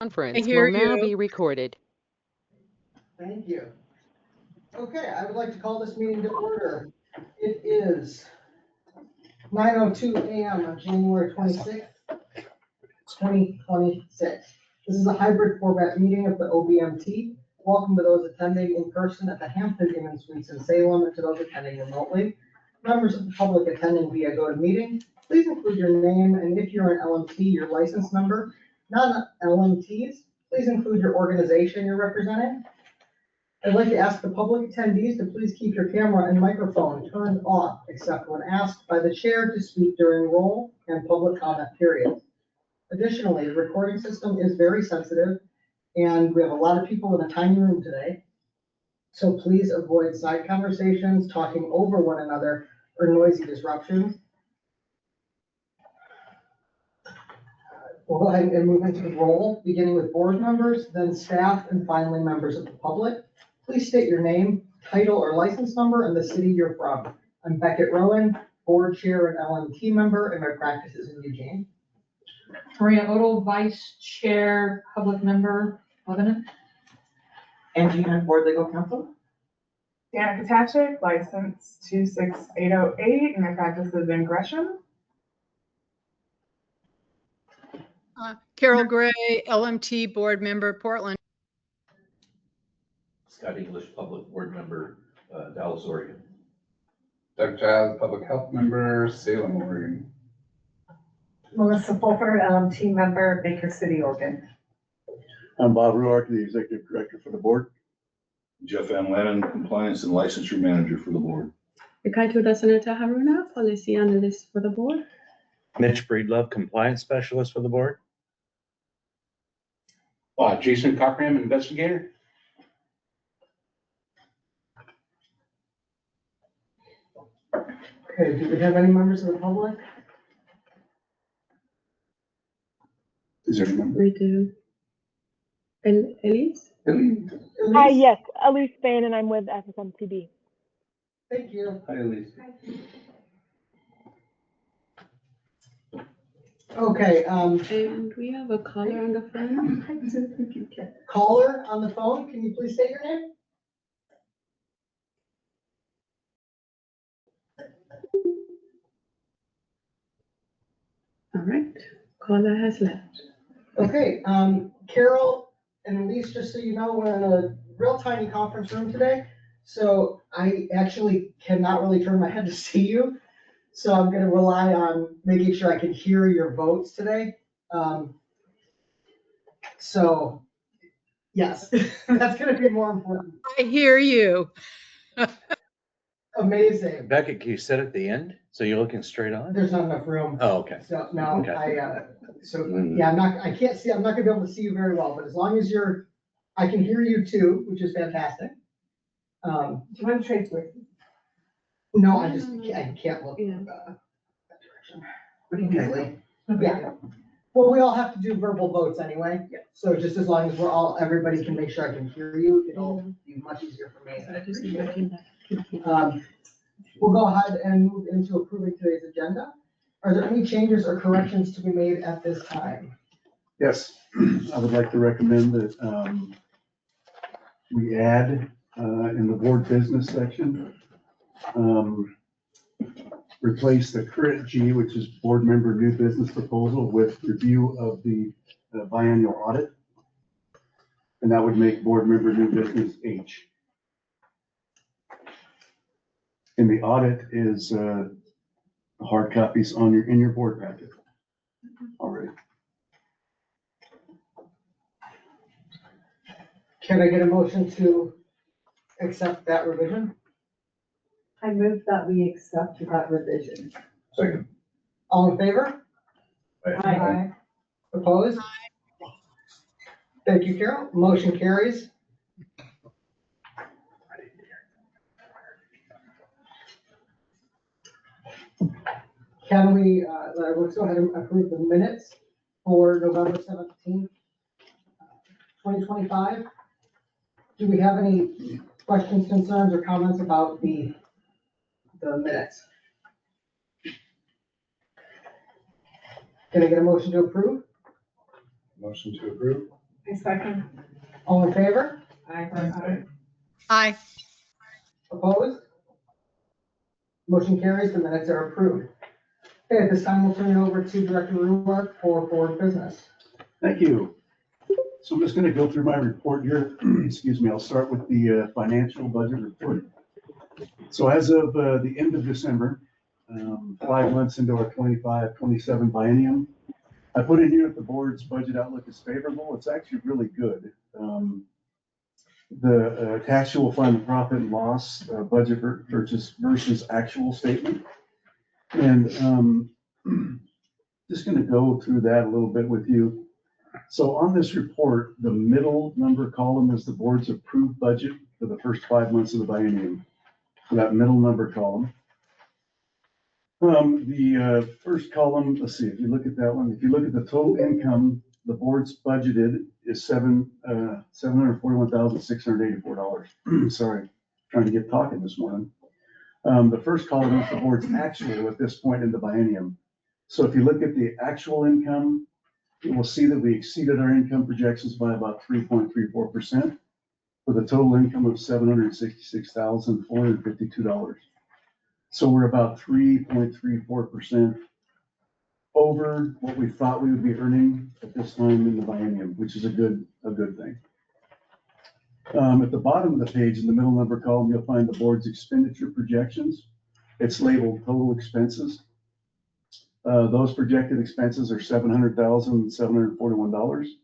Conference hear will now you. be recorded. Thank you. Okay, I would like to call this meeting to order. It is 9:02 a.m. on January 26th, 2026. This is a hybrid format meeting of the OBMT. Welcome to those attending in person at the Hampton Inn & Suites in Salem and to those attending remotely. Members of the public attending via GoToMeeting, please include your name and if you're an LMT, your license number. Non-LMTs, please include your organization you're representing. I'd like to ask the public attendees to please keep your camera and microphone turned off except when asked by the chair to speak during roll and public comment periods. Additionally, the recording system is very sensitive and we have a lot of people in a tiny room today. So please avoid side conversations, talking over one another, or noisy disruptions. We'll go ahead and move into the roll, beginning with board members, then staff, and finally members of the public. Please state your name, title, or license number, and the city you're from. I'm Beckett Rowan, board chair and LMT member, and my practice is in Eugene. Maria Odell, Vice Chair, Public Member, Lebanon. Angie Hunt, Board Legal Counsel. Danica Tachik, license 26808, and my practice is in Gresham. Carol Gray, LMT Board Member, Portland. Scott English, Public Board Member, Dallas, Oregon. Doug Giles, Public Health Member, Salem, Oregon. Melissa Fulper, LMT member, Baker City, Oregon. I'm Bob Ruark, the Executive Director for the board. Jeff Van Lannon, Compliance and Licensure Manager for the board. Rikaito Dasaneta Haruna, Policy Analyst for the board. Mitch Breedlove, Compliance Specialist for the board. Jason Cochran, Investigator. Okay, do we have any members of the public? Is there a member? We do. Elise? Elise? Yes, Elise Spain, and I'm with FSMTB. Thank you. Hi, Elise. Okay, And we have a caller on the phone. caller on the phone, can you please state your name? All right, caller has left. Okay, Carol and Elise, just so you know, we're in a real tiny conference room today. So I actually cannot really turn my head to see you. So I'm gonna rely on making sure I can hear your votes today. So, yes, that's gonna be more important. I hear you. Amazing. Beckett, can you sit at the end so you're looking straight on? There's not enough room. Oh, okay. So, no, Okay. yeah, I can't see, I'm not gonna be able to see you very well, but as long as I can hear you too, which is fantastic. Do you want to trade with? No, I can't look Yeah. that direction. Easily. Yeah. Well, we all have to do verbal votes anyway. Yeah. So just as long as everybody can make sure I can hear you, it'll be much easier for me. I appreciate it. We'll go ahead and move into approving today's agenda. Are there any changes or corrections to be made at this time? Yes, I would like to recommend that we add in the board business section, replace the current G, which is board member new business proposal, with review of the biannual audit. And that would make board member new business H. And the audit is hard copies in your board packet already. Can I get a motion to accept that revision? I move that we accept that revision. Second. All in favor? Aye. Opposed? Thank you, Carol. Motion carries. Can we, let's go ahead and approve the minutes for November 17th, 2025. Do we have any questions, concerns, or comments about the minutes? Can I get a motion to approve? Motion to approve. A second. All in favor? Aye. Aye. Opposed? Motion carries, the minutes are approved. Okay, at this time, we'll turn it over to Director Rumark for board business. Thank you. So I'm just going to go through my report here. Excuse me. I'll start with the financial budget report. So as of the end of December, 5 months into our 25-27 biennium, I put in here that the board's budget outlook is favorable. It's actually really good. The actual final profit and loss budget versus actual statement. And just going to go through that a little bit with you. So on this report, the middle number column is the board's approved budget for the first 5 months of the biennium. So that middle number column. The first column, let's see, if you look at that one, if you look at the total income, the board's budgeted is $741,684. Sorry, trying to get talking this morning. The first column is the board's actual at this point in the biennium. So if you look at the actual income, you will see that we exceeded our income projections by about 3.34%, with a total income of $766,452. So we're about 3.34% over what we thought we would be earning at this time in the biennium, which is a good thing. At the bottom of the page, in the middle number column, you'll find the board's expenditure projections. It's labeled total expenses. Those projected expenses are $700,741.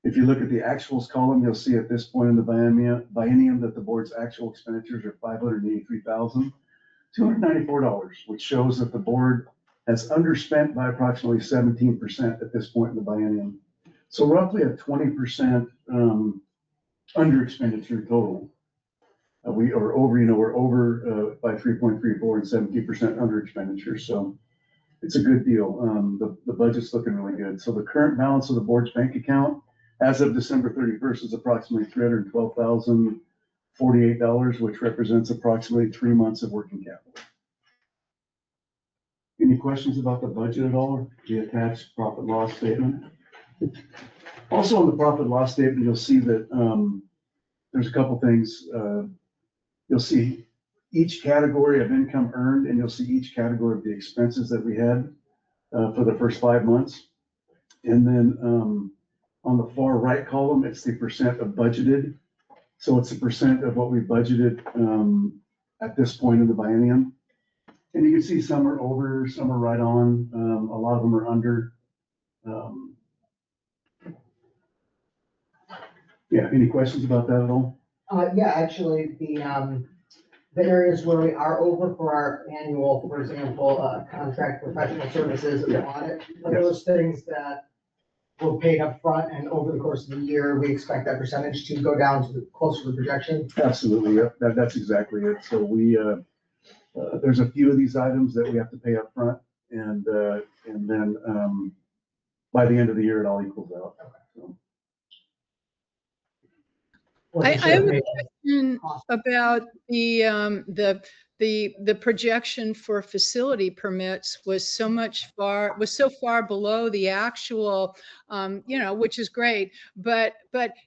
If you look at the actuals column, you'll see at this point in the biennium that the board's actual expenditures are $583,294, which shows that the board has underspent by approximately 17% at this point in the biennium. So roughly a 20% under expenditure total. We're over by 3.34 and 17% under expenditure. So it's a good deal. The budget's looking really good. So the current balance of the board's bank account as of December 31st is approximately $312,048, which represents approximately 3 months of working capital. Any questions about the budget at all? The attached profit loss statement? Also on the profit loss statement, you'll see that there's a couple things. You'll see each category of income earned, and you'll see each category of the expenses that we had for the first 5 months. And then on the far right column, it's the percent of budgeted. So it's a percent of what we budgeted at this point in the biennium. And you can see some are over, some are right on. A lot of them are under. Yeah, any questions about that at all? Yeah, actually, the areas where we are over for our annual, for example, contract professional services and audit, are those things that were paid up front and over the course of the year, we expect that percentage to go down to closer to the projection? Absolutely, yep, that's exactly it. So we, there's a few of these items that we have to pay up front, and then by the end of the year, it all equals out. So. I have a question about the projection for facility permits was so far below the actual, which is great. But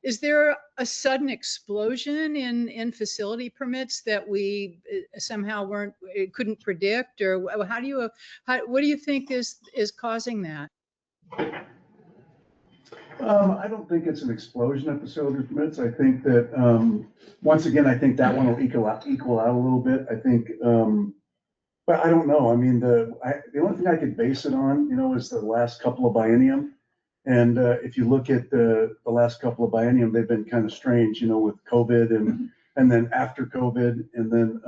is there a sudden explosion in facility permits that we somehow couldn't predict, or what do you think is causing that? I don't think it's an explosion of facility permits. I think that, once again, I think that one will equal out a little bit. I think, but I don't know. I mean, the only thing I could base it on, is the last couple of biennium. And if you look at the last couple of biennium, they've been kind of strange, with COVID and then after COVID. And then,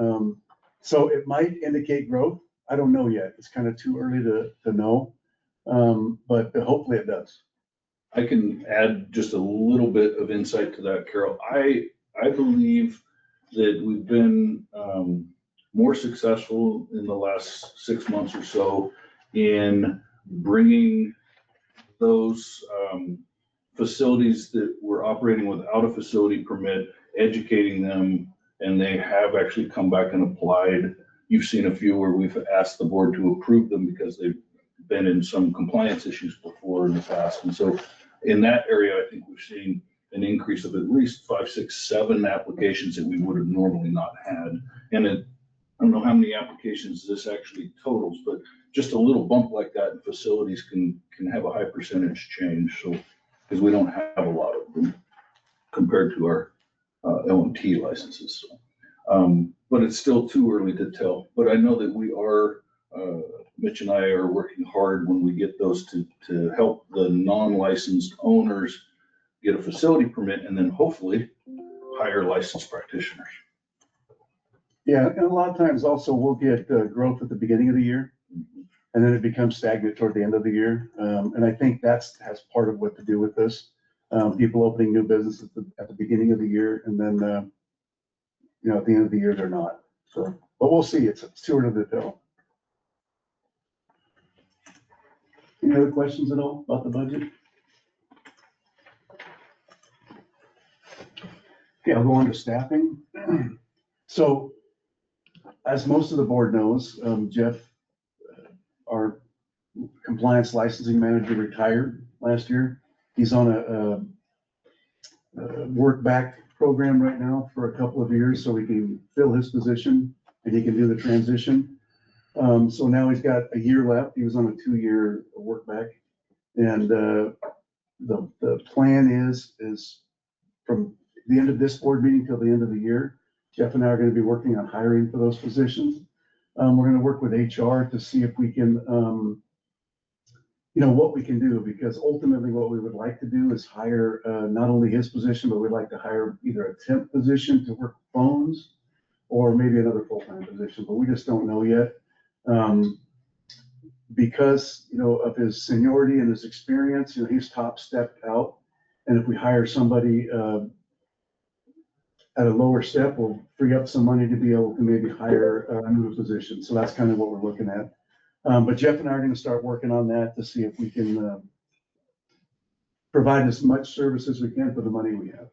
so it might indicate growth. I don't know yet. It's kind of too early to know. But hopefully it does. I can add just a little bit of insight to that, Carol. I believe that we've been more successful in the last 6 months or so in bringing those facilities that were operating without a facility permit, educating them, and they have actually come back and applied. You've seen a few where we've asked the board to approve them because they've been in some compliance issues before in the past. And so in that area, I think we've seen an increase of at least 5, 6, 7 applications that we would have normally not had. And I don't know how many applications this actually totals, but just a little bump like that in facilities can have a high percentage change. So, because we don't have a lot of them compared to our LMT licenses. So, but it's still too early to tell. But I know that we are, Mitch and I are working hard when we get those to help the non-licensed owners get a facility permit and then hopefully hire licensed practitioners. Yeah, and a lot of times also we'll get growth at the beginning of the year, and then it becomes stagnant toward the end of the year. And I think has part of what to do with this. People opening new businesses at the beginning of the year, and then, at the end of the year, they're not. So, but we'll see. It's too early to tell. Any other questions at all about the budget? Okay, I'll go on to staffing. So, as most of the board knows, Jeff, our compliance licensing manager, retired last year. He's on a work back program right now for a couple of years so he can fill his position and he can do the transition. So now he's got a year left. He was on a 2-year work back. And the plan is from the end of this board meeting till the end of the year, Jeff and I are going to be working on hiring for those positions. We're going to work with HR to see if we can, what we can do, because ultimately what we would like to do is hire not only his position, but we'd like to hire either a temp position to work phones or maybe another full-time position, but we just don't know yet. Because, of his seniority and his experience, he's top stepped out. And if we hire somebody at a lower step, we'll free up some money to be able to maybe hire a new position. So that's kind of what we're looking at. But Jeff and I are going to start working on that to see if we can provide as much service as we can for the money we have.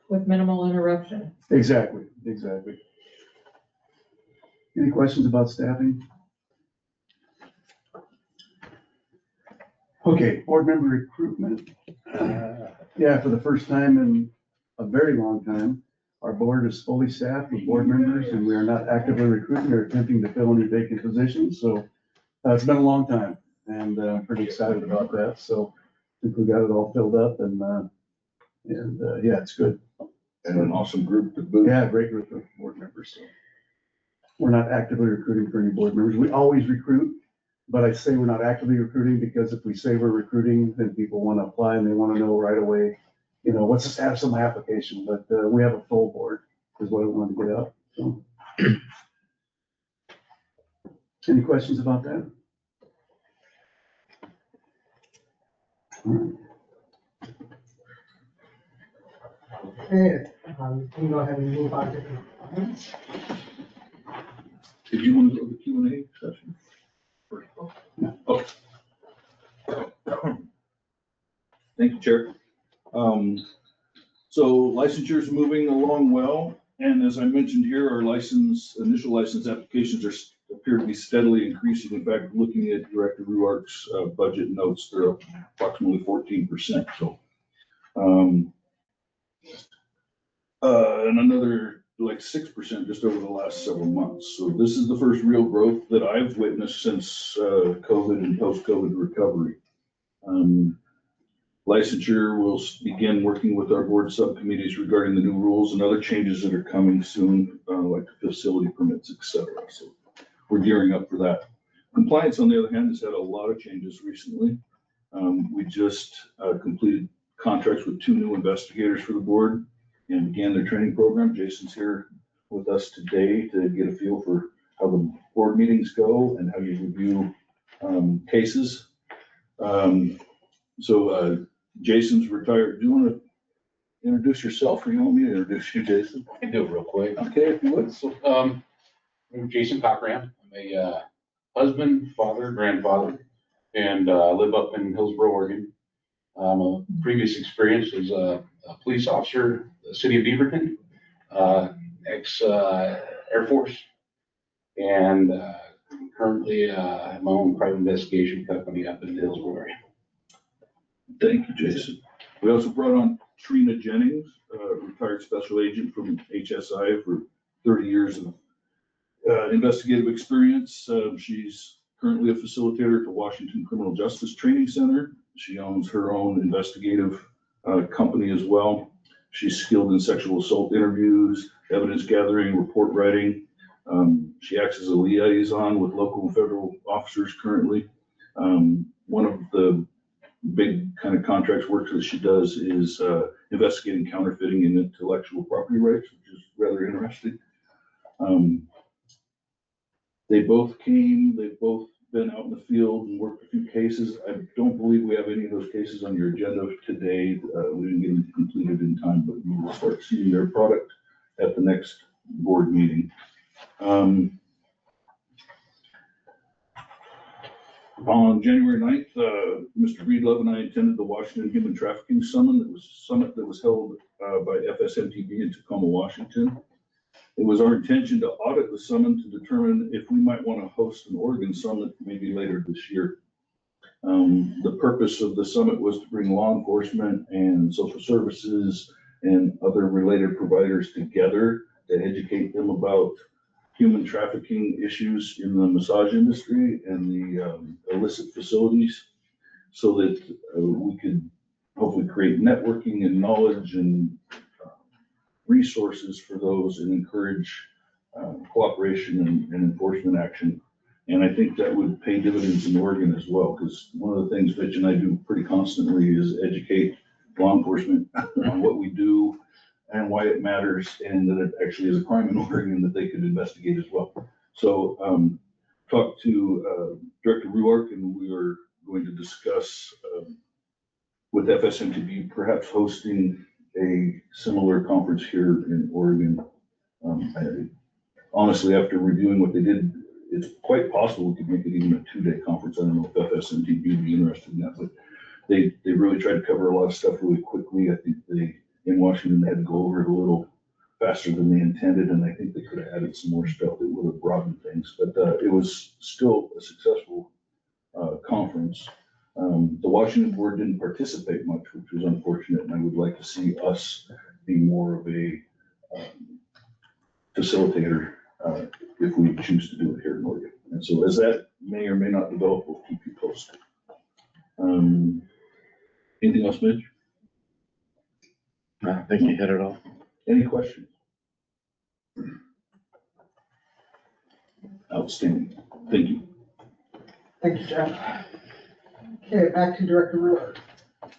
With minimal interruption. Exactly. Any questions about staffing? Okay, board member recruitment. Yeah, for the first time in a very long time, our board is fully staffed with board members, and we are not actively recruiting or attempting to fill any vacant positions. So it's been a long time, and I'm pretty excited about that. So I think we got it all filled up, and yeah, it's good. And an awesome group to boot. Yeah, great group of board members. So we're not actively recruiting for any board members. We always recruit, but I say we're not actively recruiting because if we say we're recruiting, then people want to apply and they want to know right away, what's the status of my application? But we have a full board is what I wanted to get out. So, any questions about that? All right. Okay, we can go ahead and move on to. Did you want to go to the Q&A session? Okay. Thank you, Chair. So licensure is moving along well. And as I mentioned here, our initial license applications appear to be steadily increasing. In fact, looking at Director Ruark's budget notes, they're up approximately 14%. So, and another like 6% just over the last several months. So this is the first real growth that I've witnessed since COVID and post-COVID recovery. Licensure will begin working with our board subcommittees regarding the new rules and other changes that are coming soon, like facility permits, et cetera. So we're gearing up for that. Compliance, on the other hand, has had a lot of changes recently. We just completed contracts with 2 new investigators for the board and began their training program. Jason's here with us today to get a feel for how the board meetings go and how you review cases. So Jason's retired. Do you want to introduce yourself or you want me to introduce you, Jason? I can do it real quick. Okay, if you would. So, I'm Jason Cochran. I'm a husband, father, grandfather, and live up in Hillsboro, Oregon. A previous experience as a police officer, the city of Beaverton, ex-Air Force, and currently I have my own private investigation company up in the Hillsboro area. Thank you, Jason. We also brought on Trina Jennings, retired special agent from HSI for 30 years of investigative experience. She's currently a facilitator at the Washington Criminal Justice Training Center. She owns her own investigative company as well. She's skilled in sexual assault interviews, evidence gathering, report writing. She acts as a liaison with local and federal officers currently. One of the big kind of contracts work that she does is investigating counterfeiting and intellectual property rights, which is rather interesting. They've both been out in the field and worked a few cases. I don't believe we have any of those cases on your agenda today. We didn't get them completed in time, but we will start seeing their product at the next board meeting. On January 9th, Mr. Breedlove and I attended the Washington Human Trafficking Summit that was held by FSMTB in Tacoma, Washington. It was our intention to audit the summit to determine if we might want to host an Oregon summit maybe later this year. The purpose of the summit was to bring law enforcement and social services and other related providers together to educate them about human trafficking issues in the massage industry and the illicit facilities, so that we could hopefully create networking and knowledge and resources for those and encourage cooperation and enforcement action. And I think that would pay dividends in Oregon as well, because one of the things Mitch and I do pretty constantly is educate law enforcement on what we do and why it matters, and that it actually is a crime in Oregon that they could investigate as well. So talked to Director Ruark, and we are going to discuss with FSMTB perhaps hosting a similar conference here in Oregon. Honestly, after reviewing what they did, it's quite possible we could make it even a 2-day conference. I don't know if FSMTB would be interested in that, but they really tried to cover a lot of stuff really quickly. I think in Washington, they had to go over it a little faster than they intended, and I think they could have added some more stuff that would have broadened things, but it was still a successful conference. The Washington board didn't participate much, which was unfortunate, and I would like to see us be more of a facilitator if we choose to do it here in Oregon. And so as that may or may not develop, we'll keep you posted. Anything else, Mitch? I think you hit it all. Any questions? Outstanding. Thank you. Thank you, Jeff. Okay, back to Director Ruark.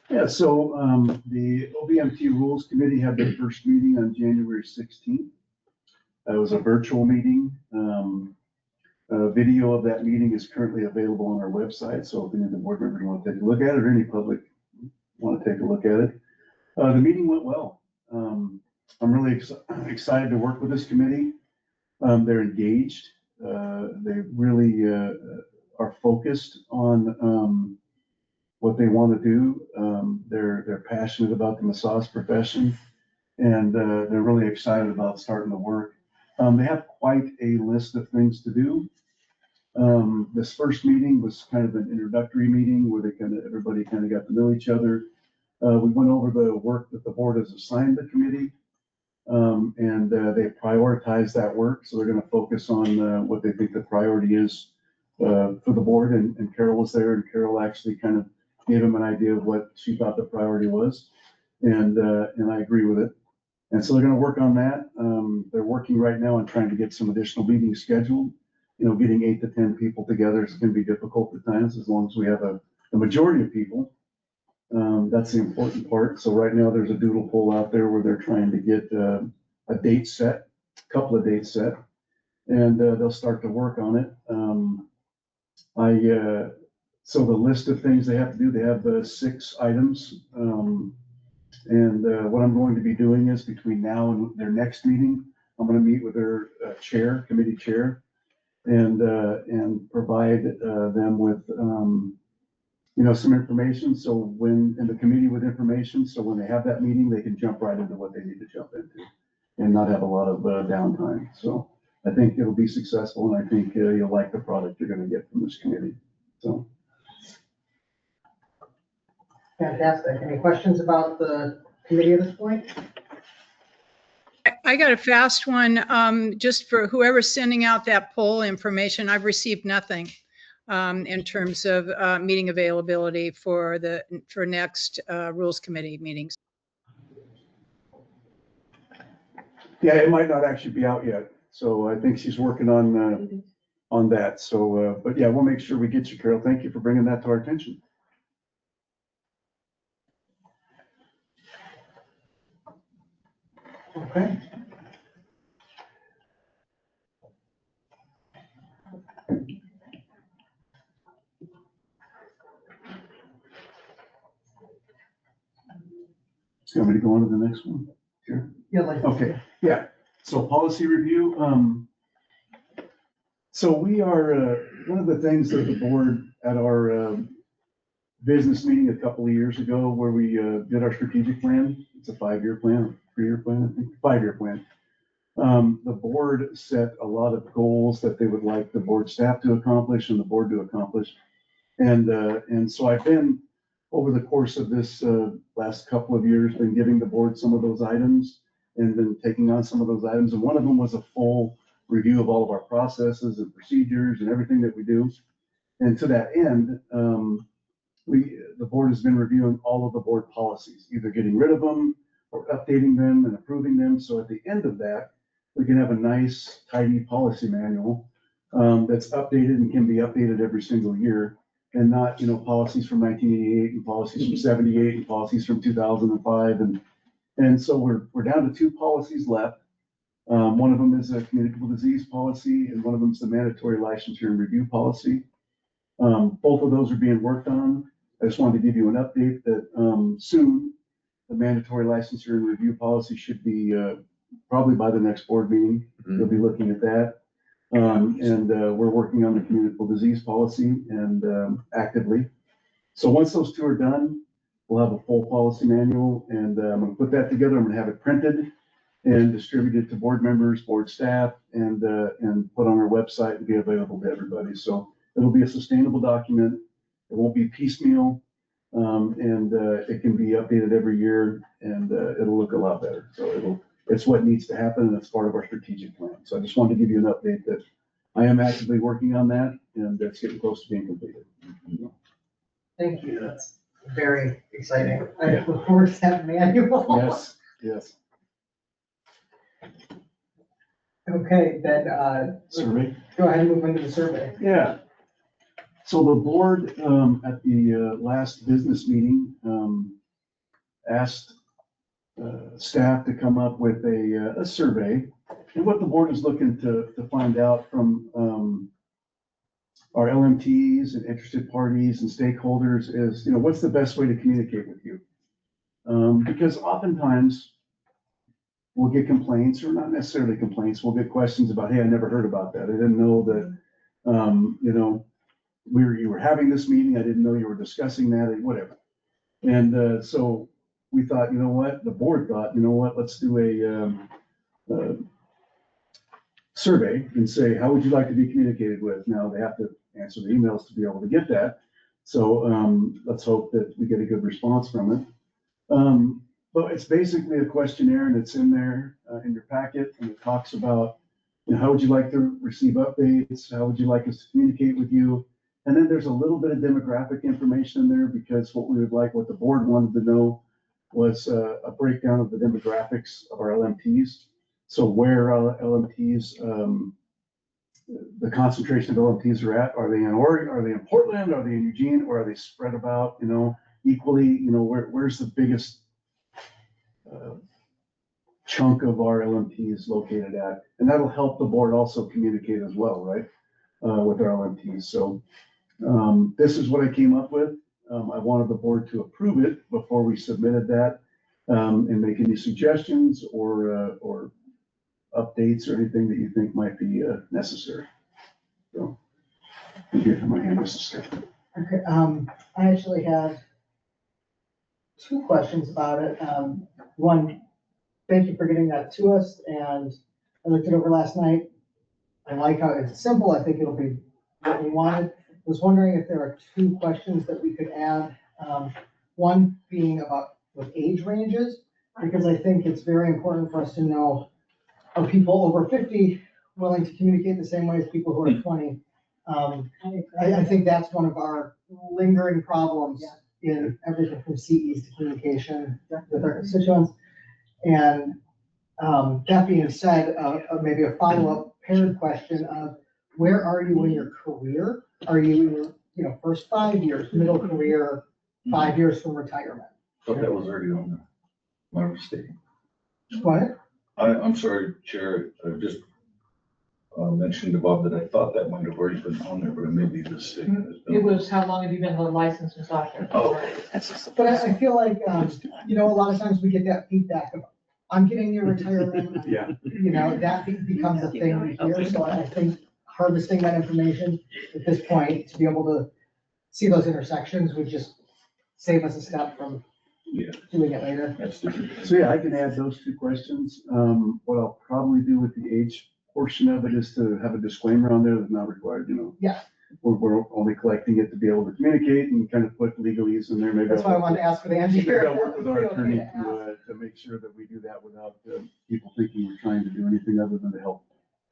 Yeah, so the OBMT Rules Committee had their first meeting on January 16th. That was a virtual meeting. A video of that meeting is currently available on our website, so if any of the board members want to take a look at it, or any public want to take a look at it. The meeting went well. I'm really excited to work with this committee. They're engaged. They really are focused on what they want to do. They're passionate about the massage profession, and they're really excited about starting to work. They have quite a list of things to do. This first meeting was kind of an introductory meeting where everybody kind of got to know each other. We went over the work that the board has assigned the committee, and they prioritized that work. So they're going to focus on what they think the priority is for the board. And Carol was there, and Carol actually kind of gave them an idea of what she thought the priority was. And I agree with it. And so they're going to work on that. They're working right now on trying to get some additional meetings scheduled. Getting 8 to 10 people together is going to be difficult at times, as long as we have a majority of people. That's the important part. So right now there's a doodle poll out there where they're trying to get a date set, a couple of dates set, and they'll start to work on it. So the list of things they have to do, they have 6 items. And what I'm going to be doing is, between now and their next meeting, I'm going to meet with their committee chair, and provide them with some information. So and the committee with information, so when they have that meeting, they can jump right into what they need to jump into and not have a lot of downtime. So I think it'll be successful, and I think you'll like the product you're going to get from this committee. So Fantastic. Any questions about the committee at this point? I got a fast one, just for whoever's sending out that poll information. I've received nothing in terms of meeting availability for next Rules Committee meetings. Yeah, it might not actually be out yet. So I think she's working on that. So, but yeah, we'll make sure we get you, Carol. Thank you for bringing that to our attention. Okay. So you want me to go on to the next one? Sure. Yeah, like. Okay, yeah. So policy review. So we are, one of the things that the board at our business meeting a couple of years ago where we did our strategic plan. It's a 5-year plan, 3-year plan, I think, 5-year plan. The board set a lot of goals that they would like the board staff to accomplish and the board to accomplish. And so I've been, over the course of this last couple of years, been giving the board some of those items and then taking on some of those items. And one of them was a full review of all of our processes and procedures and everything that we do. And to that end, the board has been reviewing all of the board policies, either getting rid of them or updating them and approving them. So at the end of that, we can have a nice, tidy policy manual that's updated and can be updated every single year, and not, policies from 1988 and policies from 78 and policies from 2005. And so we're down to 2 policies left. One of them is a communicable disease policy, and one of them is the mandatory licensure and review policy. Both of those are being worked on. I just wanted to give you an update that soon the mandatory licensure and review policy should be probably by the next board meeting. We'll be looking at that. And we're working on the communicable disease policy and actively. So once those 2 are done, we'll have a full policy manual, and I'm going to put that together. I'm going to have it printed and distributed to board members, board staff, and put on our website and be available to everybody. So it'll be a sustainable document. It won't be piecemeal, and it can be updated every year, and it'll look a lot better. So it's what needs to happen, and it's part of our strategic plan. So I just wanted to give you an update that I am actively working on that, and that's getting close to being completed. Thank you. That's very exciting. I look forward to that manual. Yes, yes. Okay, then, Survey. go ahead and move into the survey. Yeah. So the board, at the last business meeting, asked staff to come up with a survey. And what the board is looking to find out from our LMTs and interested parties and stakeholders is, what's the best way to communicate with you? Because oftentimes we'll get complaints, or not necessarily complaints, we'll get questions about, hey, I never heard about that. I didn't know that, you were having this meeting. I didn't know you were discussing that, or whatever. And so we thought, the board thought, let's do a survey and say, how would you like to be communicated with? Now they have to answer the emails to be able to get that. So let's hope that we get a good response from it. But it's basically a questionnaire, and it's in there in your packet, and it talks about, how would you like to receive updates? How would you like us to communicate with you? And then there's a little bit of demographic information in there, because what the board wanted to know was a breakdown of the demographics of our LMTs. So where our LMTs, the concentration of LMTs are at. Are they in Oregon? Are they in Portland? Are they in Eugene? Or are they spread about, equally? Where's the biggest chunk of our LMTs located at? And that'll help the board also communicate as well, right? With our LMTs. So this is what I came up with. I wanted the board to approve it before we submitted that, and make any suggestions or updates or anything that you think might be necessary. So, thank you for my hand, Mrs. Scott. Okay, I actually have 2 questions about it. One, thank you for getting that to us, and I looked it over last night. I like how it's simple. I think it'll be what we wanted. I was wondering if there are 2 questions that we could add. One being about with age ranges, because I think it's very important for us to know, are people over 50 willing to communicate the same way as people who are 20? I think that's one of our lingering problems in everything from CEs to communication with our constituents. And that being said, maybe a follow-up paired question of where are you in your career? Are you in your first 5 years, middle career, 5 years from retirement? Thought that was already on there. My mistake. What? I'm sorry, Chair, I just mentioned to Bob that I thought that might have already been on there, but it may be this thing. It was, how long have you been the licensed masseur? Oh. But I feel like, you know, a lot of times we get that feedback of, I'm getting near retirement. Yeah. You know, that becomes a thing we hear, so I think harvesting that information at this point to be able to see those intersections would just save us a step from Yeah. doing it later. That's different. So yeah, I can add those two questions. What I'll probably do with the age portion of it is to have a disclaimer on there that's not required, you know. Yeah. We're only collecting it to be able to communicate and kind of put legalese in there. Maybe That's why I wanted to ask for the Maybe engineer. I'll work with our Be okay attorney to ask. to make sure that we do that without people thinking we're trying to do anything other than to help.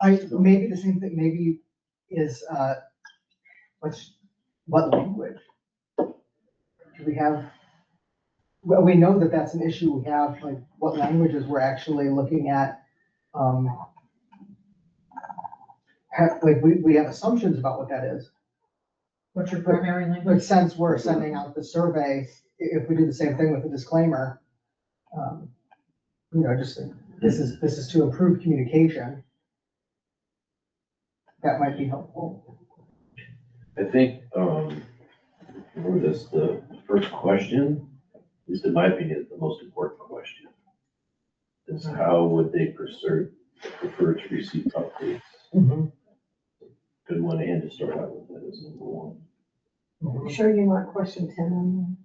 Maybe the same thing, maybe is, what language? Do we have, well, we know that that's an issue we have, like what languages we're actually looking at. Like we have assumptions about what that is. What's your primary language? But since we're sending out the survey, if we do the same thing with the disclaimer, you know, just, this is to improve communication. That might be helpful. I think, for this, the first question is, in my opinion, the most important question. Is how would they prefer to receive updates? Good one, and to start out with, that is number one. I'm sure you want question 10 on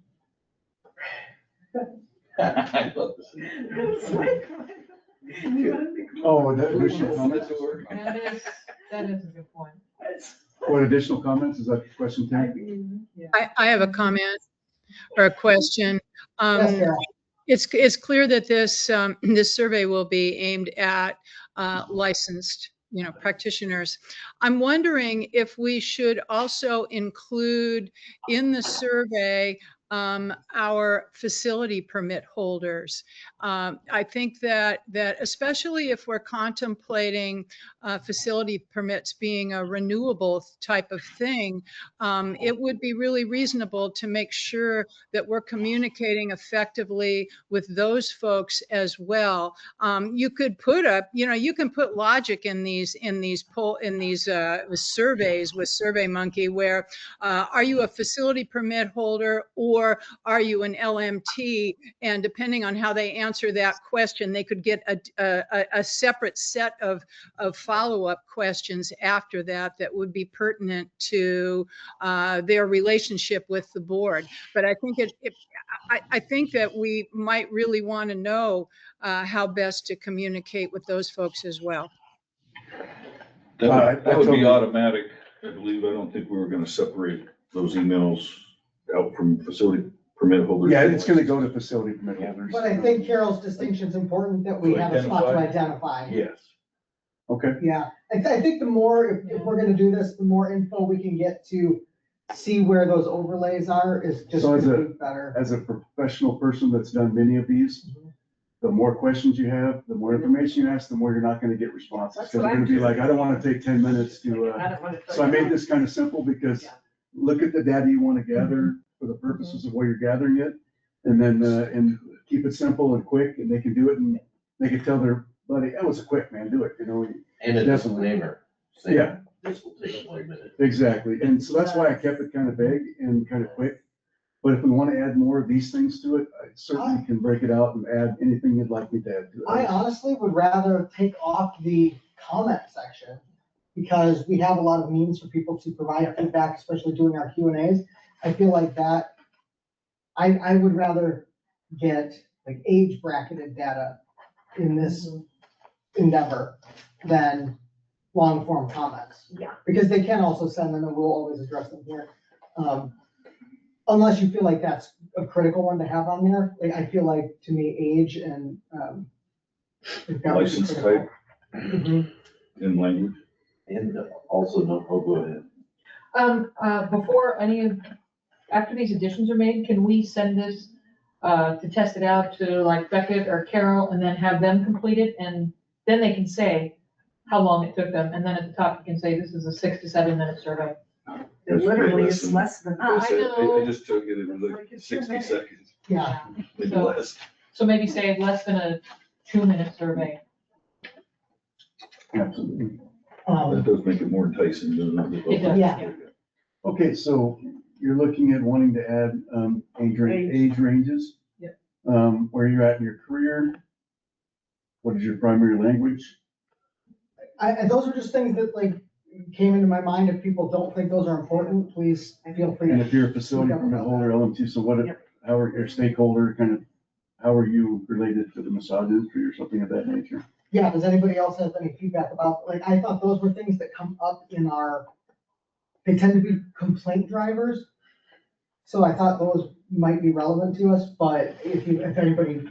I'd love to see. Oh, that additional comments? That is a good point. What additional comments? Is that question 10? I have a comment or a question. Yes, Carol. It's clear that this survey will be aimed at licensed, you know, practitioners. I'm wondering if we should also include in the survey our facility permit holders. I think that especially if we're contemplating facility permits being a renewable type of thing, it would be really reasonable to make sure that we're communicating effectively with those folks as well. You could put you can put logic in these surveys with SurveyMonkey, where are you a facility permit holder or are you an LMT? And depending on how they answer that question, they could get a separate set of follow-up questions after that would be pertinent to their relationship with the board. But I think I think that we might really want to know how best to communicate with those folks as well. That would be automatic, I believe. I don't think we were gonna separate those emails out from facility permit holders. Yeah, it's gonna go to facility permit holders. But I think Carol's distinction is important, that we To have a spot to identify. Yes. Okay. Yeah, I think the more, if we're gonna do this, the more info we can get to see where those overlays are is just So gonna be better. As a professional person that's done many of these, the more questions you have, the more information you ask, the more you're not gonna get responses. That's Because what you're gonna I'm be like, I don't wanna take 10 minutes to, I don't want to. so I made this kind of simple because look at the data you wanna gather for the purposes of where you're gathering it. And then, and keep it simple and quick, and they can do it and they can tell their buddy, that was a quick, man, do it, you know? And a Definitely. disclaimer, saying Yeah. this will take 1 minute. Exactly, and so that's why I kept it kind of vague and kind of quick. But if we want to add more of these things to it, I certainly can break it out and add anything you'd like me to add to it. I honestly would rather take off the comment section, because we have a lot of means for people to provide feedback, especially doing our Q&As. I feel like that, I would rather get like age bracketed data in this endeavor than long form comments. Yeah. Because they can also send them and we'll always address them here. Unless you feel like that's a critical one to have on there, like, I feel like, to me, age and, we've got to be License critical. type Mhm. in language. And also, no, oh, go ahead. Before after these additions are made, can we send this, to test it out to like Beckett or Carol and then have them complete it? And then they can say how long it took them. And then at the top, you can say, this is a 6 to 7 minute survey. It literally is less than I that. know. I just took it in like 60 seconds, Yeah, maybe So- less. So maybe say less than a 2-minute survey. Absolutely. That does make it more enticing, doesn't it? It does. Yeah. Okay, so you're looking at wanting to add, age ranges? Yep. Where you're at in your career? What is your primary language? those are just things that like came into my mind. If people don't think those are important, please feel free. And if you're a facility permit holder, LM2, so what, how are your stakeholder kind of, how are you related to the massage industry or something of that nature? Yeah, does anybody else have any feedback about, like, I thought those were things that come up in they tend to be complaint drivers. So I thought those might be relevant to us, but if anybody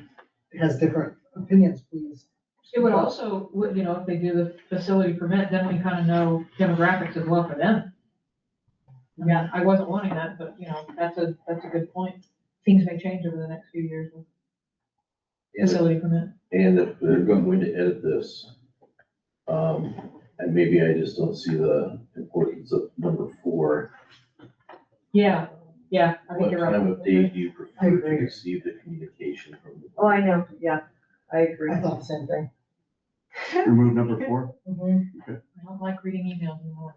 has different opinions, please. It would also, if they do the facility permit, then we kind of know demographics as well for them. Yeah, I wasn't wanting that, but that's a good point. Things may change over the next few years with facility permit. And if they're going to edit this, and maybe I just don't see the importance of number 4. Yeah, I think What you're right. time of day do you I prefer to agree. receive the communication from? Oh, I know, yeah, I agree. I thought the same thing. Remove number 4? Mhm. I don't like reading emails anymore.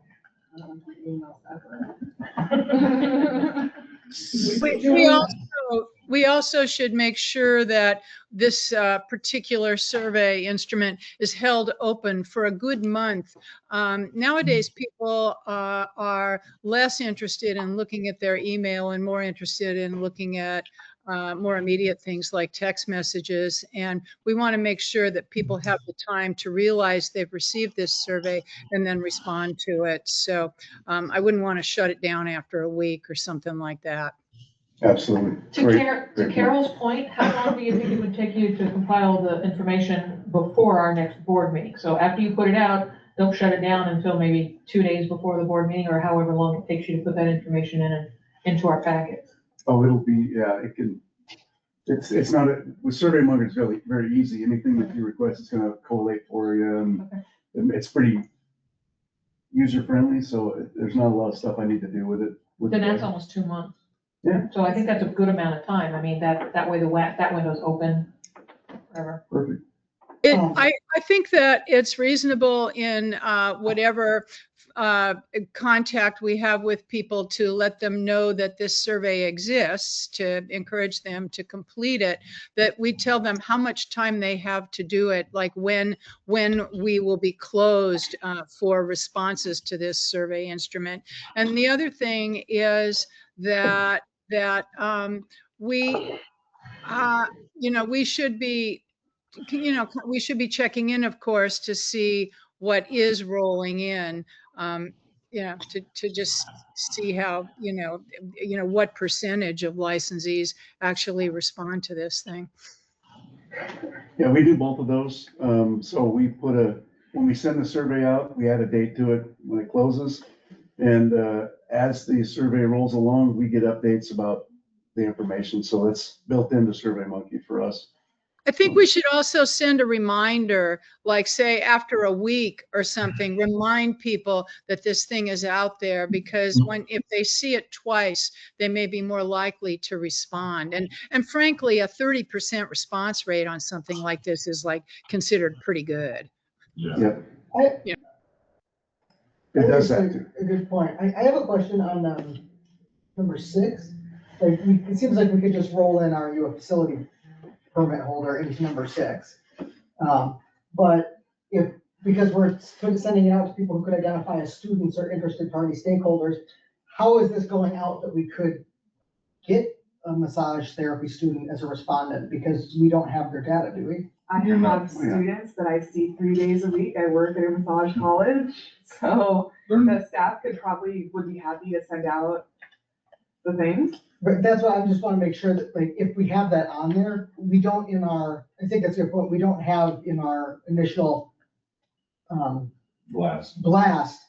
We also should make sure that this particular survey instrument is held open for a good month. Nowadays, people are less interested in looking at their email and more interested in looking at more immediate things like text messages. And we want to make sure that people have the time to realize they've received this survey and then respond to it. So I wouldn't want to shut it down after a week or something like that. Absolutely. To Great. To Carol's point, how long do you think it would take you to compile the information before our next board meeting? So after you put it out, don't shut it down until maybe 2 days before the board meeting, or however long it takes you to put that information into our packets. Oh, it'll be, yeah, it can, it's not, with SurveyMonkey, it's really very easy. Anything that you request is gonna collate for you, and it's pretty user-friendly, so there's not a lot of stuff I need to do with it. Then that's almost 2 months. Yeah. So I think that's a good amount of time. I mean, that way that window's open, whatever. Perfect. I think that it's reasonable in whatever contact we have with people to let them know that this survey exists, to encourage them to complete it, that we tell them how much time they have to do it, like when we will be closed for responses to this survey instrument. And the other thing is that we should be we should be checking in, of course, to see what is rolling in, to just see how, what percentage of licensees actually respond to this thing. Yeah, we do both of those. So we when we send the survey out, we add a date to it when it closes. And as the survey rolls along, we get updates about the information. So it's built into SurveyMonkey for us. I think we should also send a reminder, like say after a week or something, remind people that this thing is out there, because if they see it twice, they may be more likely to respond. And frankly, a 30% response rate on something like this is like considered pretty good. Yeah. Yeah. It does that too. A good point. I have a question on number 6. Like, it seems like we could just roll in our facility permit holder into number 6. But because we're sending it out to people who could identify as students or interested party stakeholders, how is this going out that we could get a massage therapy student as a respondent? Because we don't have their data, do we? I have students that I see 3 days a week. I work at a massage college, so the staff would be happy to send out the things. But that's why I just want to make sure that, like, if we have that on there, we don't in our, I think that's your point, we don't have in our initial blast,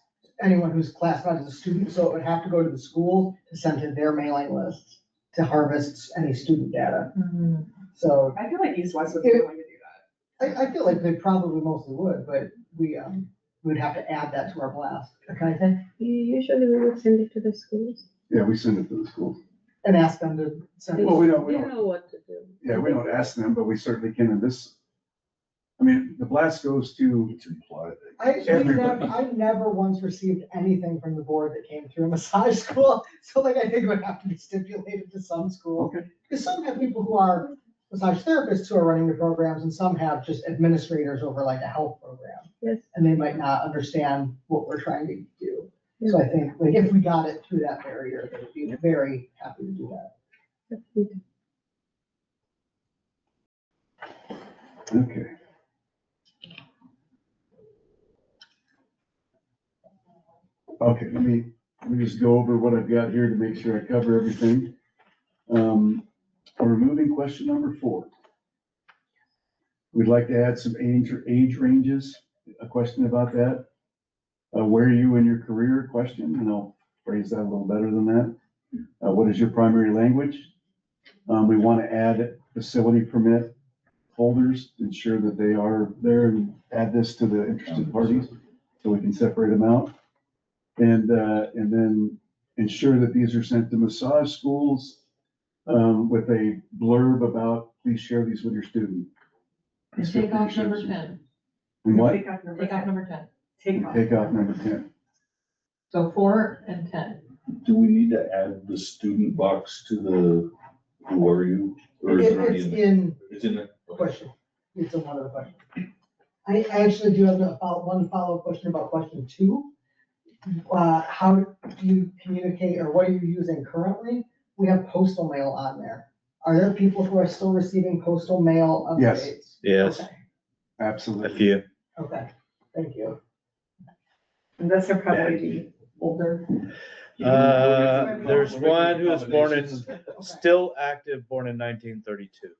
anyone who's classified as a student, so it would have to go to the school to send to their mailing lists to harvest any student data. So I feel like East West would be willing to do that. I feel like they probably mostly would, but we would have to add that to our blast, kind of thing, Usually we would send it to the schools. Yeah, we send it to the schools. and ask them to send it. Well, we They don't, know what to do. yeah, we don't ask them, but we certainly can in this. I mean, the blast goes to, It's implied. I never once received anything from the board that came through a massage school, so like, I think it would have to be stipulated to some school. okay, Because some have people who are massage therapists who are running the programs, and some have just administrators over like a health program. Yes. And they might not understand what we're trying to do. So I think, like, if we got it through that barrier, they would be very happy to do that. okay. Okay, let me just go over what I've got here to make sure I cover everything. We're removing question number 4. We'd like to add some age ranges, a question about that. Where are you in your career question, and I'll phrase that a little better than that. What is your primary language? We want to add facility permit holders, ensure that they are there, and add this to the interested parties so we can separate them out. And then ensure that these are sent to massage schools with a blurb about, please share these with your student. And take off number 10. And what? Take off number Take off 10. number 10. Take off number 10. So 4 and 10. Do we need to add the student box to the, who are you? Or is it already It's in there? in It's in there? question. It's in one of the questions. I actually do have one follow-up question about question 2. How do you communicate, or what are you using currently? We have postal mail on there. Are there people who are still receiving postal mail updates? Yes. Yes, Okay, a Absolutely. few. okay, thank you. And this would probably be older. There's one who was born in, still active, born in 1932.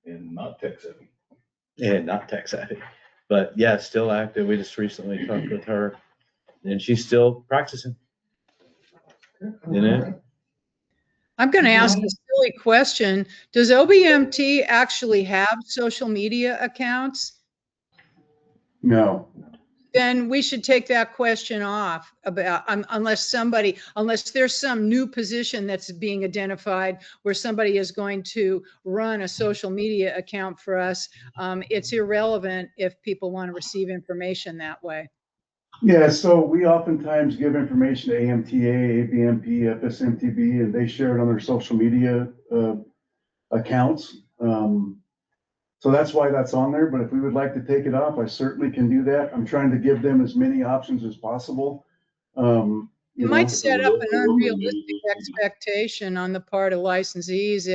And not tech savvy. And not tech savvy, but yeah, still active. We just recently talked with her and she's still practicing. You know? I'm going to ask a silly question. Does OBMT actually have social media accounts? No, Then we should take that question off about, unless there's some new position that's being identified where somebody is going to run a social media account for us. It's irrelevant if people want to receive information that way. yeah, so we oftentimes give information to AMTA, ABMP, FSMTB, and they share it on their social media accounts. So that's why that's on there, but if we would like to take it off, I certainly can do that. I'm trying to give them as many options as possible. You know, might set up an unrealistic expectation on the part of licensees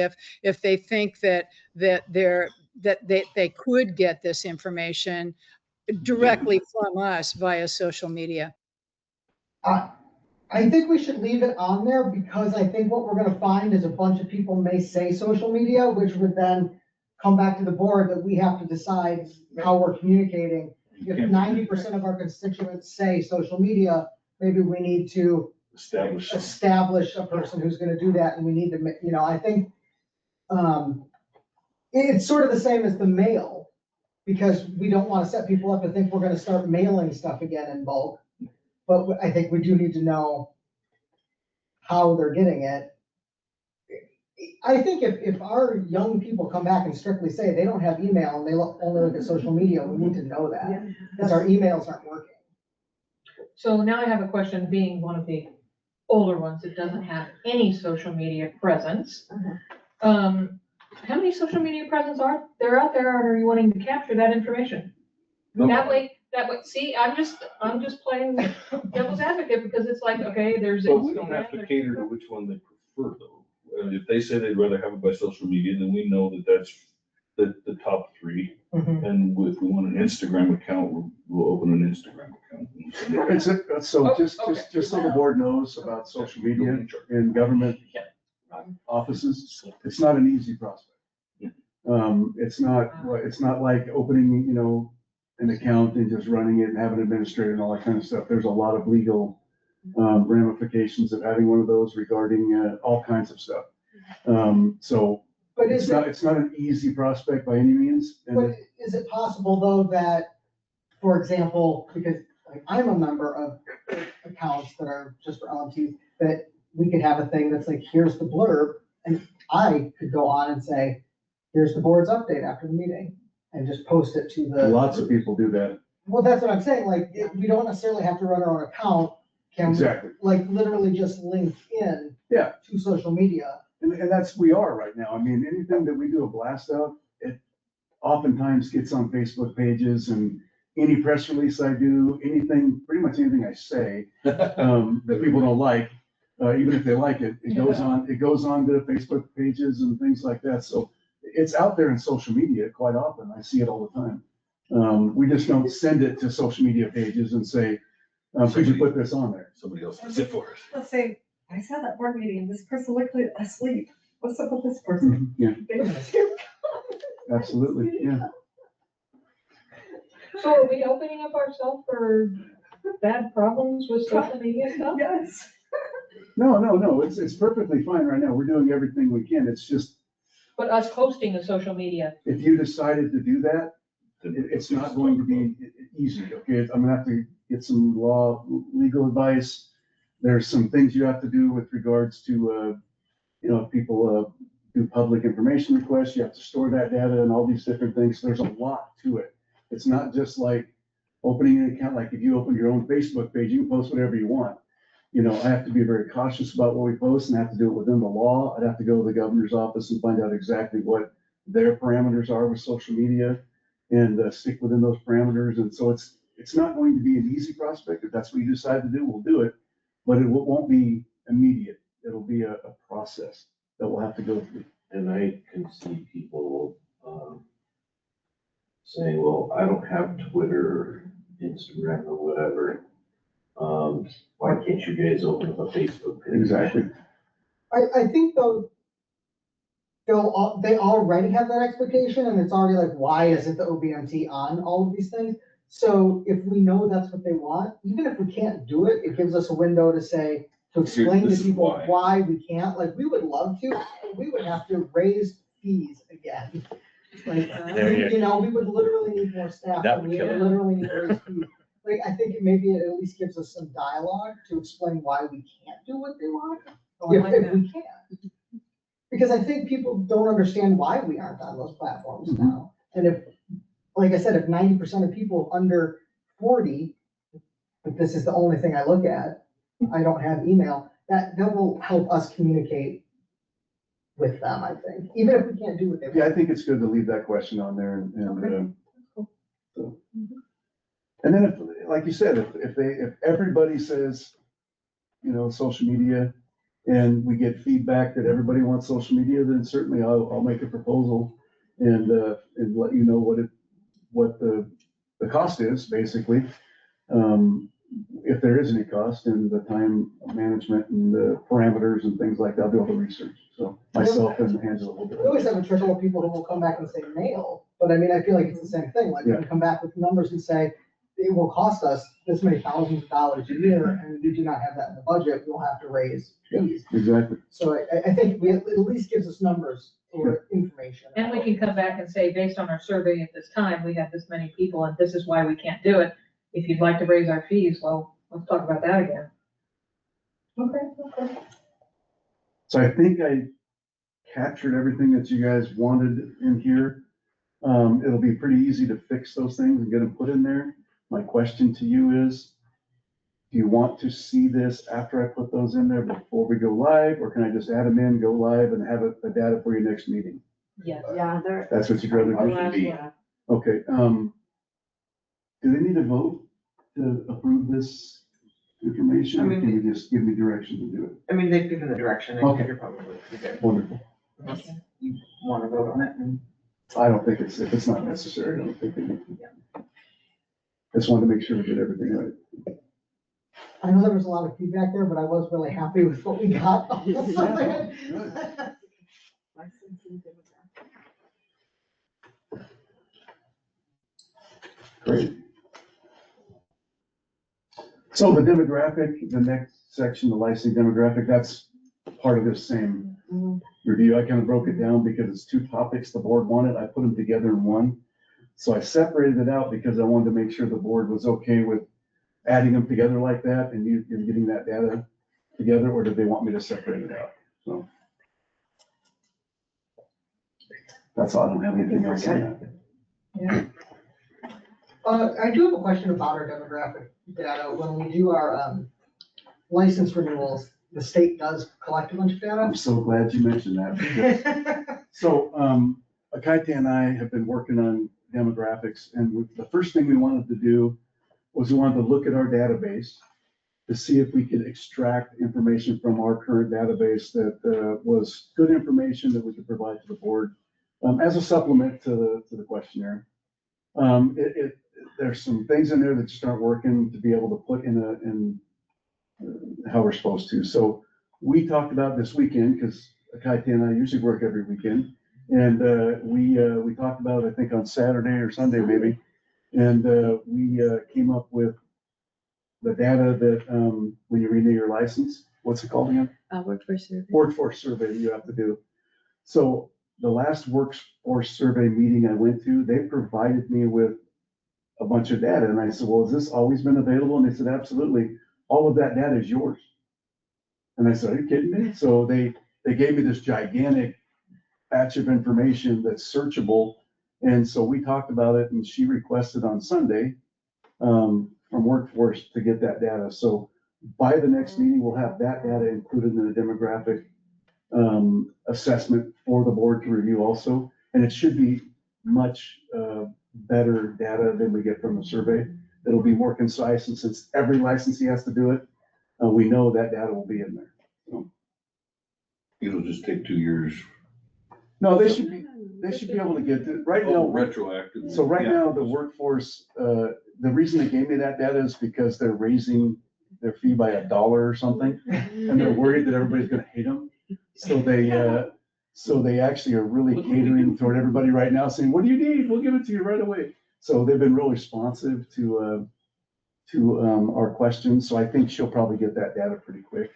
if they think that they could get this information directly from us via social media. I think we should leave it on there because I think what we're gonna find is a bunch of people may say social media, which would then come back to the board that we have to decide how we're communicating. If 90% of our constituents say social media, maybe we need to establish a person who's gonna do that, and we need to, you know, I think it's sort of the same as the mail, because we don't wanna set people up and think we're gonna start mailing stuff again in bulk. But I think we do need to know how they're getting it. I think if our young people come back and strictly say they don't have email and they only look at social media, we need to know that, because our emails aren't working. So now I have a question, being one of the older ones that doesn't have any social media presence. How many social media presence are there out there, and are you wanting to capture that information? That way, see, I'm just playing devil's advocate, because it's like, okay, there's. But we don't have to cater to which one they prefer though. If they say they'd rather have it by social media, then we know that that's the top three. Mhm. And if we want an Instagram account, we'll open an Instagram account. So Oh, just okay. so the board knows about social media in government offices, it's not an easy prospect. It's not like opening, an account and just running it and having an administrator and all that kind of stuff. There's a lot of legal ramifications of having one of those regarding all kinds of stuff. So But it's not an easy prospect by any means. And But is it possible though that, for example, because like I'm a member of accounts that are just for LMTs, that we could have a thing that's like, here's the blurb, and I could go on and say, here's the board's update after the meeting, and just post it to the. lots of people do that. Well, that's what I'm saying, like, we don't necessarily have to run our own account, can we, Exactly. like, literally just link in. Yeah. To social media. And we are right now. I mean, anything that we do a blast of, it oftentimes gets on Facebook pages, and any press release I do, pretty much anything I say, that people don't like, even if they like it, it goes on to Facebook pages and things like that. So it's out there in social media quite often. I see it all the time. We just don't send it to social media pages and say, could you put this on there? Somebody else does it for us. Let's say, I saw that board meeting, this person looked asleep. What's up with this person? Yeah, absolutely, yeah. So are we opening up ourselves for bad problems with social media stuff? Yes. No, it's perfectly fine right now. We're doing everything we can. It's just, But us posting the social media, if you decided to do that, it's not going to be easy, okay? I'm gonna have to get some legal advice. There's some things you have to do with regards to, if people do public information requests, you have to store that data and all these different things. There's a lot to it. It's not just like opening an account, like if you open your own Facebook page, you can post whatever you want. I have to be very cautious about what we post and have to do it within the law. I'd have to go to the governor's office and find out exactly what their parameters are with social media and stick within those parameters. And so it's not going to be an easy prospect. If that's what you decide to do, we'll do it, but it won't be immediate. It'll be a process that we'll have to go through. And I can see people, saying, well, I don't have Twitter or Instagram or whatever. Why can't you guys open up a Facebook page? Exactly. I think though, they already have that expectation, and it's already like, why isn't the OBMT on all of these things? So if we know that's what they want, even if we can't do it, it gives us a window to say, to explain to This is people why we can't. Like, we would love to, but we would have to raise fees again. Like, we would literally need more staff. That and would we kill it. literally need to raise fees. Like, I think maybe it at least gives us some dialogue to explain why we can't do what they want, if we can. Because I think people don't understand why we aren't on those platforms now. And if, like I said, if 90% of people under 40, if this is the only thing I look at, I don't have email, that will help us communicate with them, I think, even if we can't do what they want. Yeah, I think it's good to leave that question on there and then if, like you said, if everybody says, social media, and we get feedback that everybody wants social media, then certainly I'll make a proposal and let you know what the cost is, basically. If there is any cost, and the time management and the parameters and things like that, I'll do all the research. So myself and Angela will do We always it. have a trickle of people who will come back and say mail, but I mean, I feel like it's the same thing. Like, we can come back with numbers and say, it will cost us this many thousands of dollars a year, and we do not have that in the budget, we'll have to raise fees. Exactly. So I think it at least gives us numbers or information. and we can come back and say, based on our survey at this time, we have this many people, and this is why we can't do it. If you'd like to raise our fees, well, let's talk about that again. Okay. So I think I captured everything that you guys wanted in here. It'll be pretty easy to fix those things and get them put in there. My question to you is, do you want to see this after I put those in there before we go live, or can I just add them in, go live, and have a data for your next meeting? Yes. Yeah, That's what you'd rather do? Okay, do they need a vote to approve this information, or can you just give me direction to do it? I mean, they've given the direction, I Okay. think you're probably good. Wonderful. Unless you want to vote on it. I don't think if it's not necessary, I don't think they need to. Just wanted to make sure we did everything right. I know there was a lot of feedback there, but I was really happy with what we got. Good. Licensing demographic. Great. So the demographic, the next section, the licensing demographic, that's part of this same review. I kind of broke it down because it's two topics the board wanted. I put them together in one. So I separated it out because I wanted to make sure the board was okay with adding them together like that and you getting that data together, or did they want me to separate it out? So that's all. I don't have anything else on that. Yeah. I do have a question about our demographic data. When we do our license renewals, the state does collect a bunch of data. I'm so glad you mentioned that. So, Akaite and I have been working on demographics, and the first thing we wanted to do was we wanted to look at our database to see if we could extract information from our current database that was good information that we could provide to the board as a supplement to the questionnaire. There's some things in there that just aren't working to be able to put in how we're supposed to. So we talked about this weekend, because Akaite and I usually work every weekend. And we talked about it, I think, on Saturday or Sunday maybe. And we came up with the data that when you renew your license, what's it called again? Workforce survey. Workforce survey you have to do. So the last workforce survey meeting I went to, they provided me with a bunch of data. And I said, well, has this always been available? And they said, absolutely. All of that data is yours. And I said, are you kidding me? So they gave me this gigantic batch of information that's searchable. And so we talked about it, and she requested on Sunday from Workforce to get that data. So by the next meeting, we'll have that data included in the demographic assessment for the board to review also. And it should be much better data than we get from the survey. It'll be more concise, and since every licensee has to do it, we know that data will be in there. So. It'll just take 2 years. No, they should be able to get it right now. Retroactive. So right Yeah. now, the workforce, the reason they gave me that data is because they're raising their fee by $1 or something, and they're worried that everybody's gonna hate them. So they actually are really catering toward everybody right now, saying, what do you need? We'll give it to you right away. So they've been real responsive to our questions. So I think she'll probably get that data pretty quick.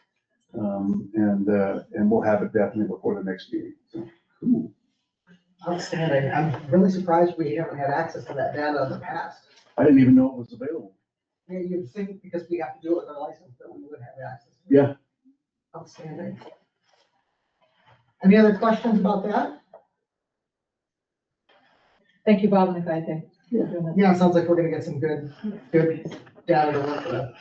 And we'll have it definitely before the next meeting. So, cool. Outstanding. I'm really surprised we haven't had access to that data in the past. I didn't even know it was available. Yeah, you'd think because we have to do it with our license that we would have access. to it. Yeah. Outstanding. Any other questions about that? Thank you, Bob and Akaite. Yeah, it sounds like we're gonna get some good data to work with.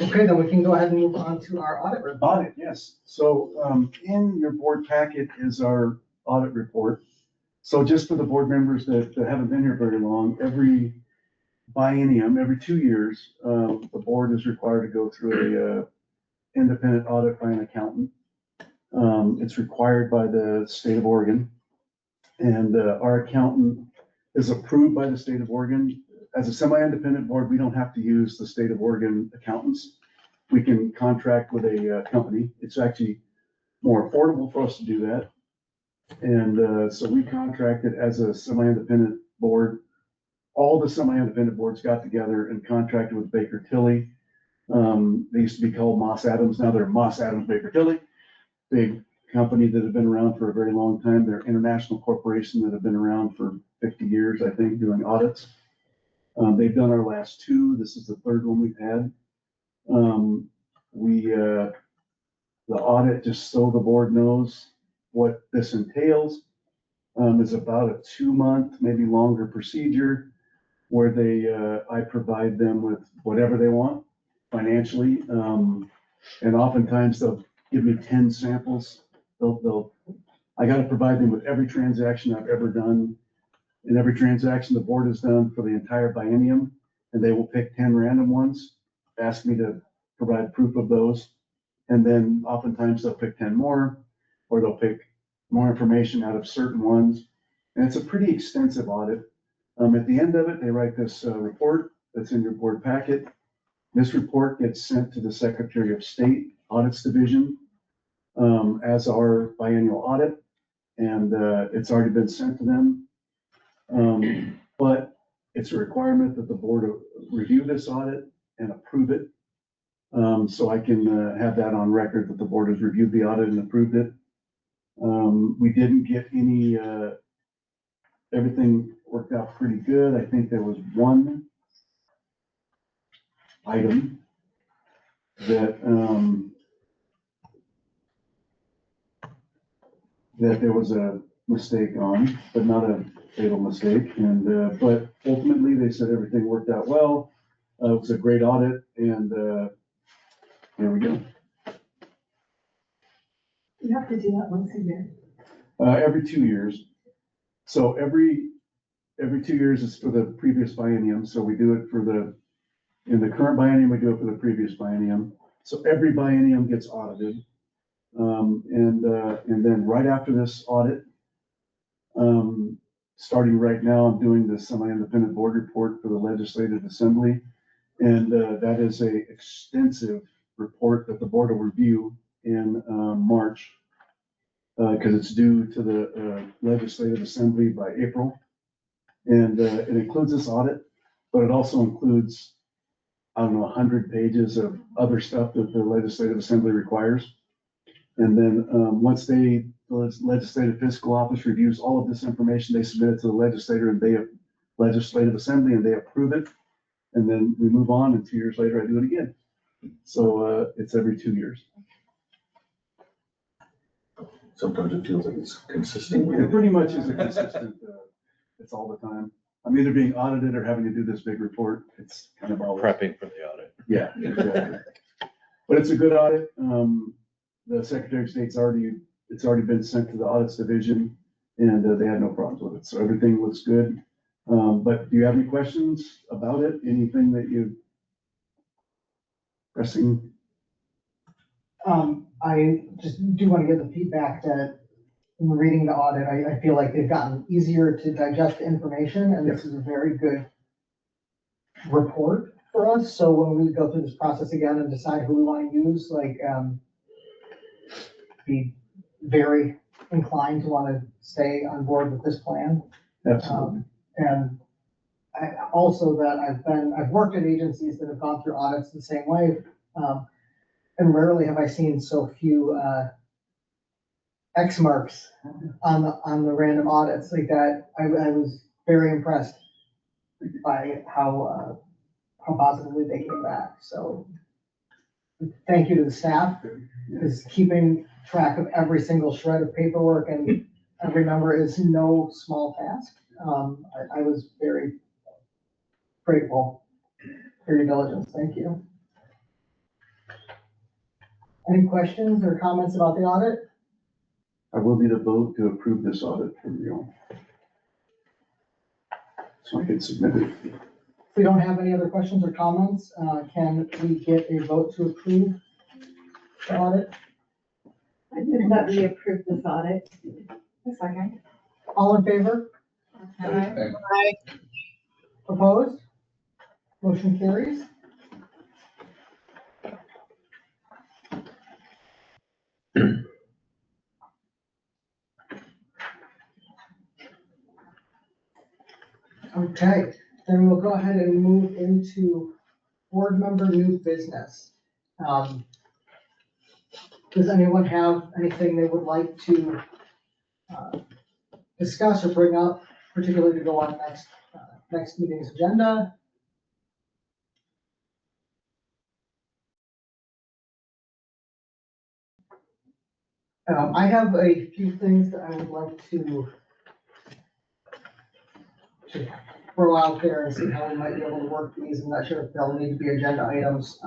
Okay, then we can go ahead and move on to our audit report. Audit, yes. So in your board packet is our audit report. So just for the board members that haven't been here very long, every biennium, every 2 years, the board is required to go through a independent audit by an accountant. It's required by the state of Oregon. And our accountant is approved by the state of Oregon. As a semi-independent board, we don't have to use the state of Oregon accountants. We can contract with a company. It's actually more affordable for us to do that. And so we contracted as a semi-independent board. All the semi-independent boards got together and contracted with Baker Tilly. They used to be called Moss Adams. Now they're Moss Adams Baker Tilly. Big company that have been around for a very long time. They're an international corporation that have been around for 50 years, I think, doing audits. They've done our last 2. This is the 3rd one we've had. The audit, just so the board knows what this entails, is about a 2-month, maybe longer procedure where I provide them with whatever they want financially. And oftentimes they'll give me 10 samples. I got to provide them with every transaction I've ever done. And every transaction the board has done for the entire biennium, and they will pick 10 random ones, ask me to provide proof of those. And then oftentimes they'll pick 10 more, or they'll pick more information out of certain ones. And it's a pretty extensive audit. At the end of it, they write this report that's in your board packet. This report gets sent to the Secretary of State Audits Division as our biennial audit, and it's already been sent to them. But it's a requirement that the board review this audit and approve it. So I can have that on record that the board has reviewed the audit and approved it. We didn't get any, everything worked out pretty good. I think there was one item that, that there was a mistake on, but not a fatal mistake. And, but ultimately they said everything worked out well. It was a great audit, and, there we go. You have to do that once a year. Every 2 years. So every 2 years is for the previous biennium. So we do it for in the current biennium, we do it for the previous biennium. So every biennium gets audited. And then right after this audit, starting right now, I'm doing the semi-independent board report for the Legislative Assembly. And that is a extensive report that the board will review in March, because it's due to the Legislative Assembly by April. And it includes this audit, but it also includes, I don't know, 100 pages of other stuff that the Legislative Assembly requires. And then once the Legislative Fiscal Office reviews all of this information, they submit it to the legislator and Legislative Assembly, and they approve it. And then we move on, and 2 years later, I do it again. So it's every 2 years. Sometimes it feels like it's consistent. It pretty much is a consistent, it's all the time. I'm either being audited or having to do this big report. It's kind of all Prepping for the audit. Yeah, exactly. But it's a good audit. The Secretary of State's it's already been sent to the Audits Division, and they had no problems with it. So everything looks good. But do you have any questions about it? Anything that you pressing? I just do want to give the feedback that in reading the audit, I feel like they've gotten easier to digest the information, and this is a very good report for us. So when we go through this process again and decide who we want to use, like, be very inclined to want to stay on board with this plan. Absolutely. And also that I've worked at agencies that have gone through audits the same way. And rarely have I seen so few, X marks on the random audits like that. I was very impressed by how positively they came back. So thank you to the staff, because keeping track of every single shred of paperwork and every member is no small task. I was very grateful for your diligence. Thank you. Any questions or comments about the audit? I will need a vote to approve this audit from you. So I can submit it. If we don't have any other questions or comments, can we get a vote to approve the audit? I move that we approve this audit. A second. All in favor? Aye. Opposed? Motion carries. Okay, then we'll go ahead and move into board member new business. Does anyone have anything they would like to discuss or bring up, particularly to go on next meeting's agenda? I have a few things that I would like to throw out there and see how we might be able to work these. I'm not sure if they'll need to be agenda items.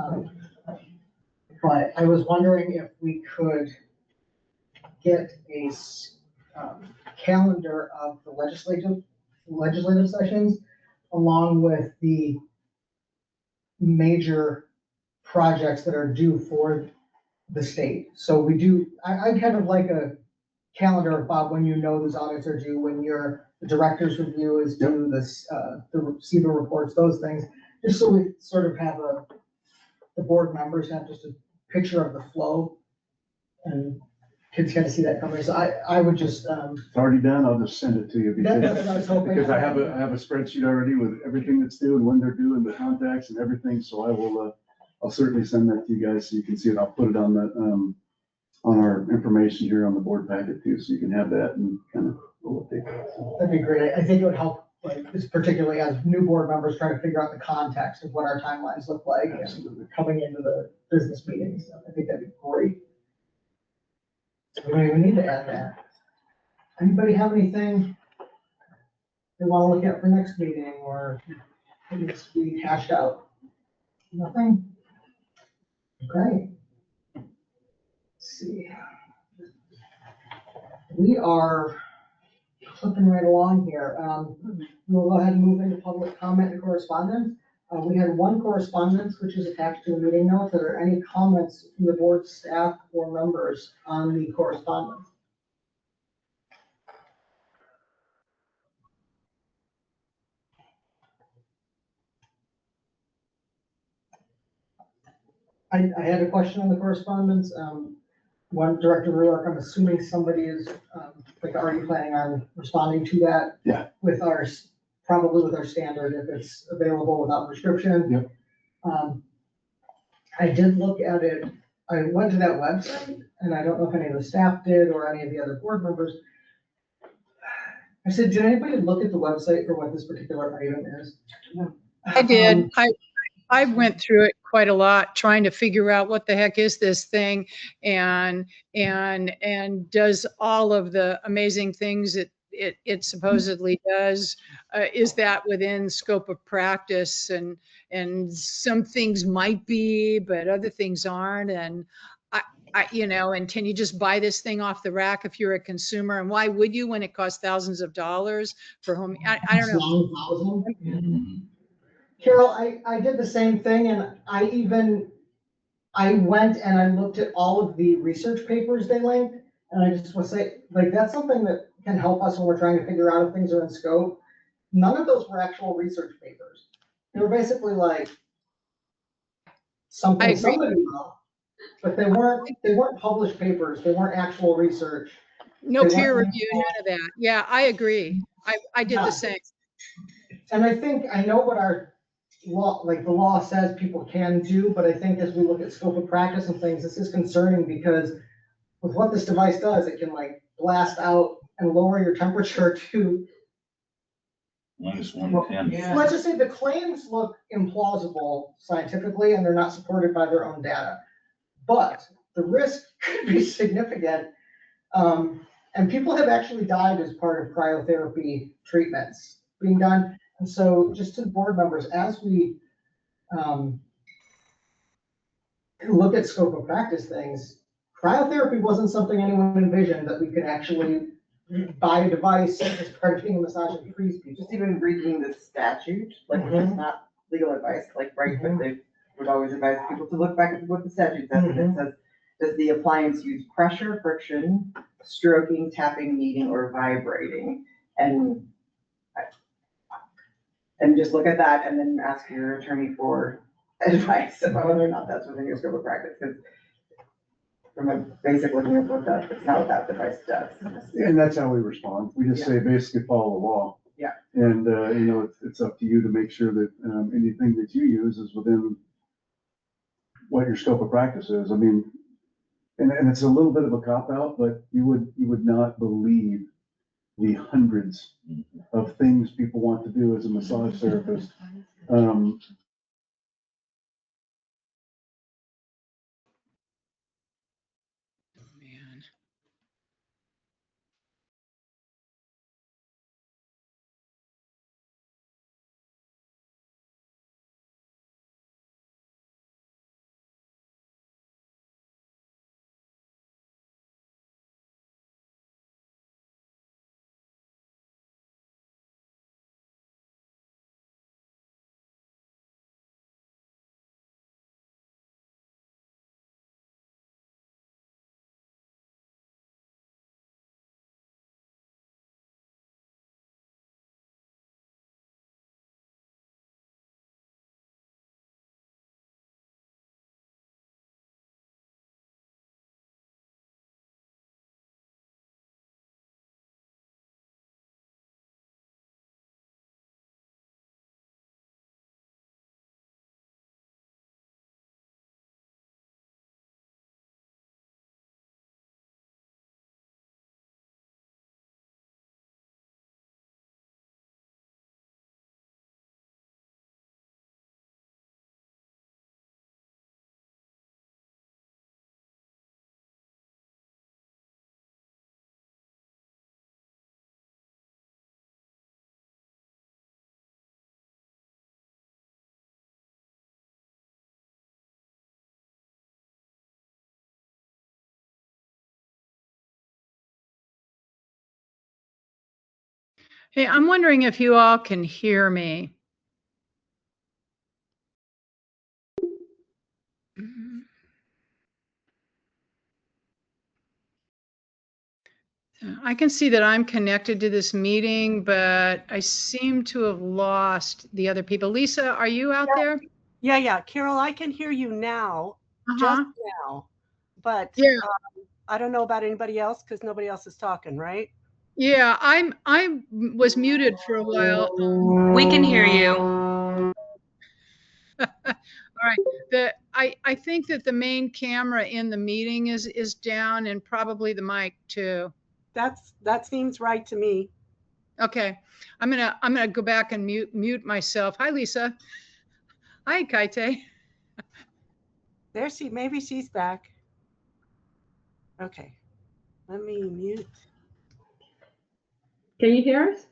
But I was wondering if we could get a calendar of the legislative sessions along with the major projects that are due for the state. So I kind of like a calendar about when you know those audits are due, when your the director's review is due, the receiver reports, those things, just so we sort of have the board members have just a picture of the flow and kids get to see that coming. So I would just, It's already done, I'll just send it to you that's because, what I was hoping. because I have a spreadsheet already with everything that's due and when they're due and the contacts and everything, so I will, I'll certainly send that to you guys so you can see it. I'll put it on the, on our information here on the board packet too, so you can have that and kind of look at it. That'd be great. I think it would help, like, just particularly as new board members trying to figure out the context of what our timelines look like and coming into the business meetings. I think that'd be great. We don't even need to add that. Anybody have anything they want to look at for next meeting or needs to be hashed out? Nothing? Okay. Let's see. We are clipping right along here. We'll go ahead and move into public comment and correspondence. We had one correspondence, which is attached to the meeting notes. Are there any comments from the board staff or members on the correspondence? I had a question on the correspondence. One, Director Ruark, I'm assuming somebody is, like already planning on responding to that. Yeah. With our, probably with our standard, if it's available without prescription. Yep. I did look at it, I went to that website, and I don't know if any of the staff did or any of the other board members. I said, did anybody look at the website for what this particular item is? I did. I went through it quite a lot, trying to figure out what the heck is this thing and does all of the amazing things it supposedly does. Is that within scope of practice? And some things might be, but other things aren't. And and can you just buy this thing off the rack if you're a consumer? And why would you when it costs thousands of dollars for home? I don't know. Carol, I did the same thing and I went and I looked at all of the research papers they linked. And I just want to say, like, that's something that can help us when we're trying to figure out if things are in scope. None of those were actual research papers. They were basically like something somebody wrote, but they weren't published papers. They weren't actual research. No peer review, none of that. Yeah, I agree. I did the same. And I know what our law, like the law says people can do, but I think as we look at scope of practice and things, this is concerning because with what this device does, it can like blast out and lower your temperature to -110. Let's just say the claims look implausible scientifically and they're not supported by their own data. But the risk could be significant. And people have actually died as part of cryotherapy treatments being done. And so just to the board members, as we look at scope of practice things, cryotherapy wasn't something anyone envisioned that we could actually buy a device as part of being a massage and freeze people. Just even reading the statute, like it's not legal advice, like, right, but they would always advise people to look back at what the statute says. And it says, does the appliance use pressure, friction, stroking, tapping, kneading, or vibrating? And just look at that and then ask your attorney for advice about whether or not that's within your scope of practice. Because from a basic looking at what that, it's not what that device does. And that's how we respond. We just say basically follow the law. Yeah. And, it's up to you to make sure that, anything that you use is within what your scope of practice is. I mean, and it's a little bit of a cop out, but you would not believe the hundreds of things people want to do as a massage therapist. Hey, I'm wondering if you all can hear me. I can see that I'm connected to this meeting, but I seem to have lost the other people. Lisa, are you out there? Yeah. Carol, I can hear you now, just now, but Yeah. I don't know about anybody else because nobody else is talking, right? Yeah, I was muted for a while. We can hear you. All right. I think that the main camera in the meeting is down and probably the mic too. That seems right to me. Okay. I'm gonna go back and mute myself. Hi, Lisa. Hi, Kaite. Maybe she's back. Okay. Let me mute. Can you hear us?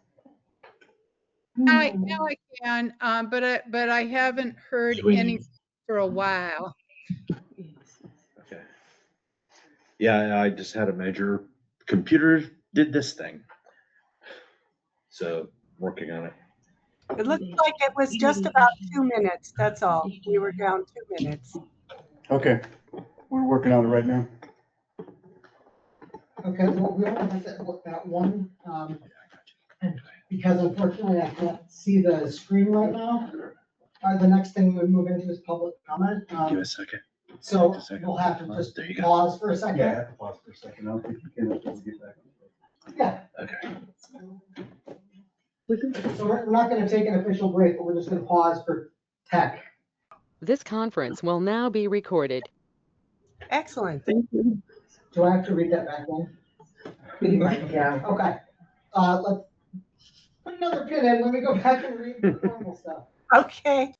Now I can, but I haven't heard anything for a while. Okay. Yeah, I just had a major computer did this thing. So working on it. It looked like it was just about 2 minutes. That's all. We were down 2 minutes. Okay, we're working on it right now. Okay, well, we only have that one, and because unfortunately I can't see the screen right now. The next thing we move into is public comment. Give it a second. So we'll have to just pause for a second. Yeah, I have to pause for a second. I don't think you can until we get back. Yeah. Okay. So we're not gonna take an official break, but we're just gonna pause for tech. This conference will now be recorded. Excellent. Thank you. Do I have to read that back in? Yeah. Okay, let's put another pin in, let me go back and read the normal stuff. Okay.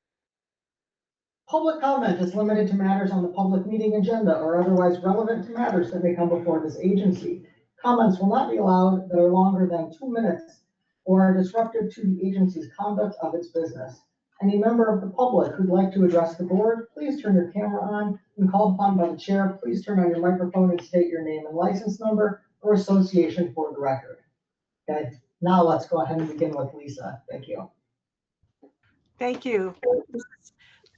Public comment is limited to matters on the public meeting agenda or otherwise relevant to matters that may come before this agency. Comments will not be allowed that are longer than 2 minutes or are disruptive to the agency's conduct of its business. Any member of the public who'd like to address the board, please turn your camera on. When called upon by the chair, please turn on your microphone and state your name and license number or association for the record. Okay, now let's go ahead and begin with Lisa. Thank you. Thank you.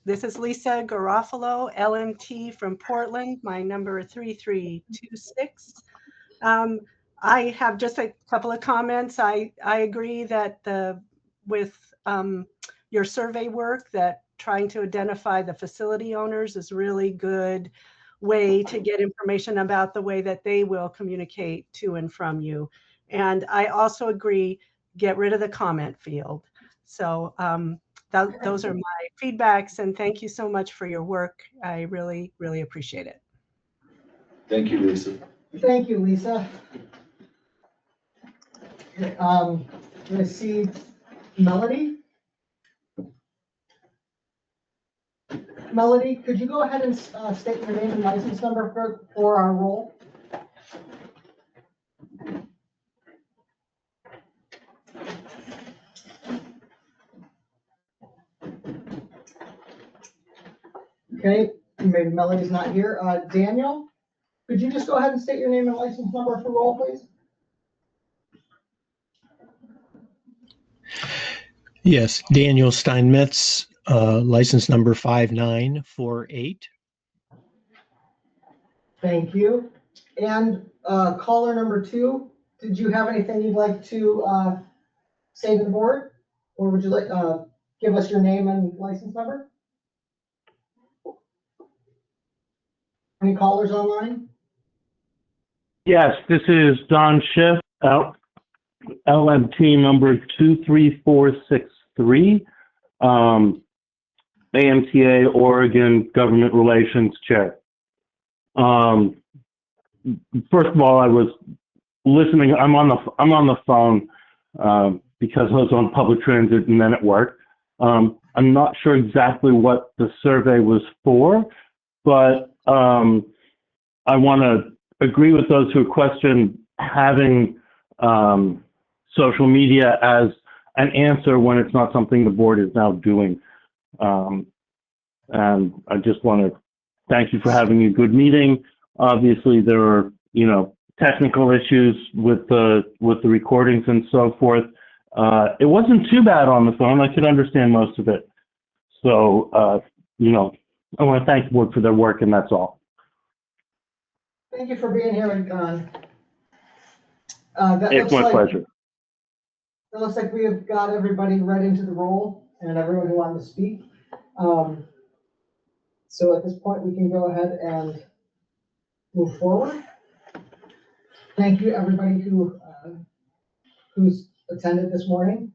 This is Lisa Garofalo, LMT from Portland. My number 3326. I have just a couple of comments. I agree that with your survey work, that trying to identify the facility owners is really good way to get information about the way that they will communicate to and from you. And I also agree, get rid of the comment field. So those are my feedbacks, and thank you so much for your work. I really, really appreciate it. Thank you, Lisa. Thank you, Lisa. I see Melody. Melody, could you go ahead and state your name and license number for our roll? Okay, maybe Melody's not here. Daniel, could you just go ahead and state your name and license number for roll, please? Yes, Daniel Steinmetz, license number 5948. Thank you. And caller number 2, did you have anything you'd like to say to the board? Or would you like give us your name and license number? Any callers online? Yes, this is Don Schiff, LMT number 23463, AMTA Oregon Government Relations Chair. First of all, I was listening. I'm on the phone because I was on public transit and then at work. I'm not sure exactly what the survey was for, but I want to agree with those who question having social media as an answer when it's not something the board is now doing. And I just want to thank you for having a good meeting. Obviously, there are, technical issues with the recordings and so forth. It wasn't too bad on the phone. I could understand most of it. So, I want to thank the board for their work, and that's all. Thank you for being here, and It's my pleasure. It looks like we have got everybody read into the role and everyone who wanted to speak. So at this point, we can go ahead and move forward. Thank you, everybody who's attended this morning.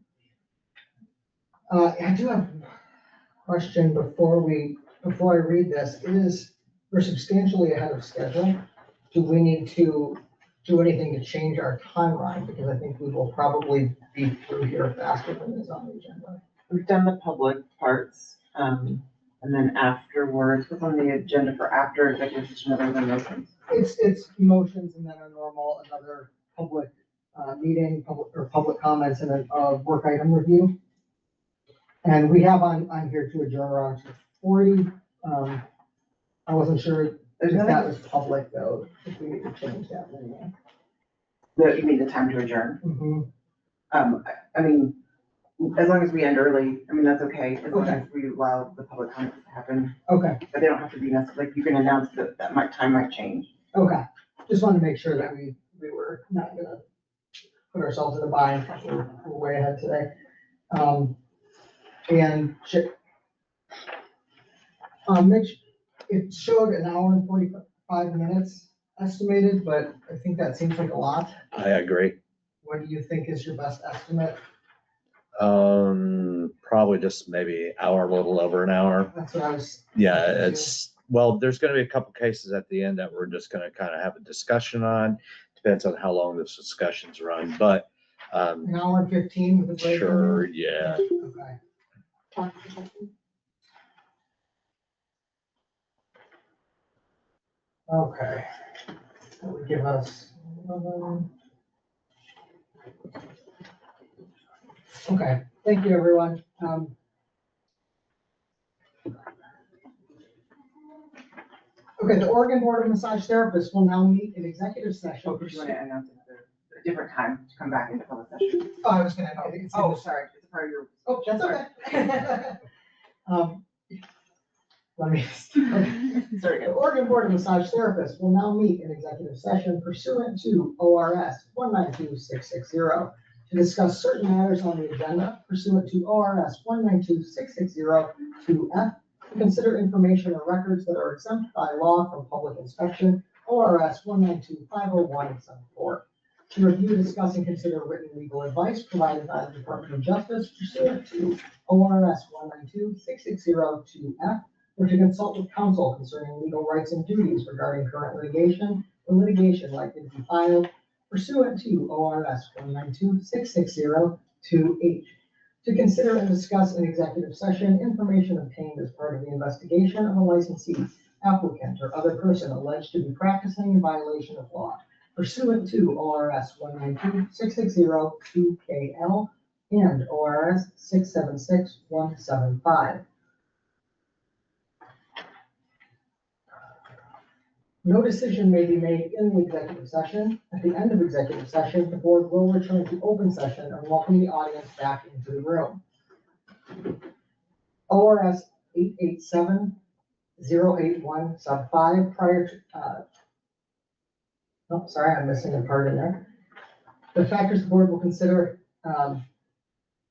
I do have a question before I read this. We're substantially ahead of schedule. Do we need to do anything to change our timeline? Because I think we will probably be through here faster than is on the agenda. We've done the public parts, and then afterwards, what's on the agenda for after executive session other than motions? It's motions and then another public meeting, public comments and a work item review. And we have on here to adjourn around 2:40. I wasn't sure if that was public though, if we need to change that. You mean the time to adjourn? Mm-hmm. I mean, as long as we end early, I mean, that's okay, as long as we allow the public comments to happen. Okay. But they don't have to be necessary, like, you can announce that time might change. Okay, just wanted to make sure that we were not gonna put ourselves in a bind, we're way ahead today. Mitch, it showed an hour and 45 minutes estimated, but I think that seems like a lot. I agree. What do you think is your best estimate? Probably just maybe hour, a little over an hour. That's what I was. Yeah, well, there's gonna be a couple cases at the end that we're just gonna kind of have a discussion on. Depends on how long this discussion's run, but, An hour and 15 with a break. sure, yeah. Okay. Okay. That would give us. Okay, thank you, everyone. Okay, the Oregon Board of Massage Therapists will now meet in executive session. Oh, because you want to announce it at a different time to come back into public session. Oh, I was gonna. Sorry, it's a part of your. Oh, that's okay. Let me. Sorry. The Oregon Board of Massage Therapists will now meet in executive session pursuant to ORS 192660 to discuss certain matters on the agenda pursuant to ORS 192660-2F, to consider information or records that are exempt by law from public inspection, ORS 192-501-74, to review, discuss, and consider written legal advice provided by the Department of Justice pursuant to ORS 192-660-2F, or to consult with counsel concerning legal rights and duties regarding current litigation or litigation likely to be filed pursuant to ORS 192-660-2H, to consider and discuss in executive session information obtained as part of the investigation of a licensee, applicant, or other person alleged to be practicing in violation of law pursuant to ORS 192-660-2KL and ORS 676-175. No decision may be made in the executive session. At the end of executive session, the board will return to open session and welcome the audience back into the room. ORS 887-081 sub 5 prior to, oh, sorry, I'm missing a part in there. The factors the board will consider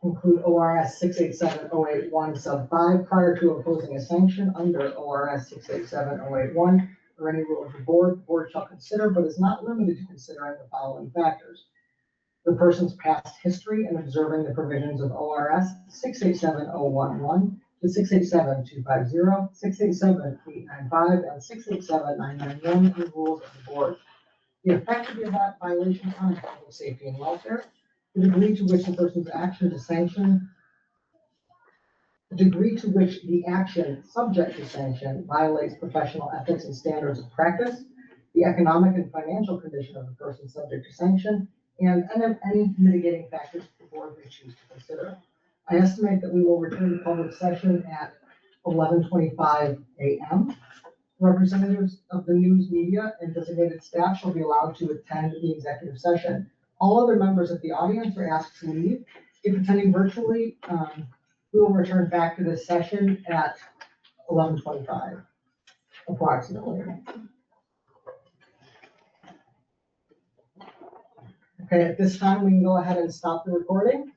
include ORS 687-081 sub 5 prior to imposing a sanction under ORS 687-081 or any rule of the board shall consider, but is not limited to considering the following factors: the person's past history and observing the provisions of ORS 687-011 to 687-250, 687-895, and 687-991 in the rules of the board. The effect of the violation on public safety and welfare, the degree to which the person's action is sanctioned, the degree to which the action subject to sanction violates professional ethics and standards of practice, the economic and financial condition of the person subject to sanction, and any mitigating factors the board may choose to consider. I estimate that we will return to public session at 11:25 a.m. Representatives of the news media and designated staff shall be allowed to attend the executive session. All other members of the audience are asked to leave. if attending virtually, we will return back to this session at 11:25 approximately. Okay, at this time, we can go ahead and stop the recording.